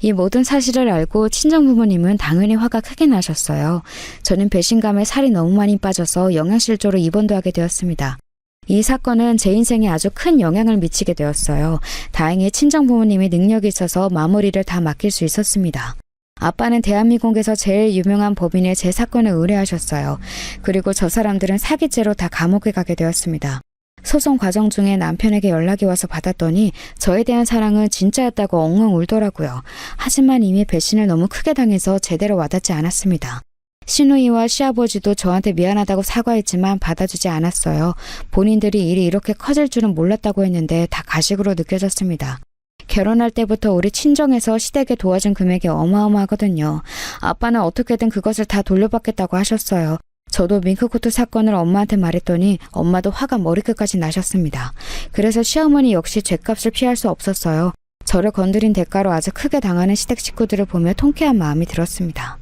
이 모든 사실을 알고 친정부모님은 당연히 화가 크게 나셨어요. 저는 배신감에 살이 너무 많이 빠져서 영양실조로 입원도 하게 되었습니다. 이 사건은 제 인생에 아주 큰 영향을 미치게 되었어요. 다행히 친정부모님이 능력이 있어서 마무리를 다 맡길 수 있었습니다. 아빠는 대한민국에서 제일 유명한 법인에 제 사건을 의뢰하셨어요. 그리고 저 사람들은 사기죄로 다 감옥에 가게 되었습니다. 소송 과정 중에 남편에게 연락이 와서 받았더니 저에 대한 사랑은 진짜였다고 엉엉 울더라고요. 하지만 이미 배신을 너무 크게 당해서 제대로 와닿지 않았습니다. 시누이와 시아버지도 저한테 미안하다고 사과했지만 받아주지 않았어요. 본인들이 일이 이렇게 커질 줄은 몰랐다고 했는데 다 가식으로 느껴졌습니다. 결혼할 때부터 우리 친정에서 시댁에 도와준 금액이 어마어마하거든요. 아빠는 어떻게든 그것을 다 돌려받겠다고 하셨어요. 저도 밍크코트 사건을 엄마한테 말했더니 엄마도 화가 머리끝까지 나셨습니다. 그래서 시어머니 역시 죗값을 피할 수 없었어요. 저를 건드린 대가로 아주 크게 당하는 시댁 식구들을 보며 통쾌한 마음이 들었습니다.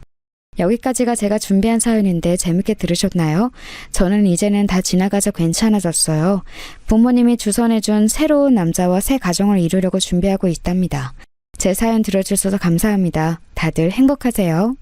여기까지가 제가 준비한 사연인데 재밌게 들으셨나요? 저는 이제는 다 지나가서 괜찮아졌어요. 부모님이 주선해준 새로운 남자와 새 가정을 이루려고 준비하고 있답니다. 제 사연 들어주셔서 감사합니다. 다들 행복하세요.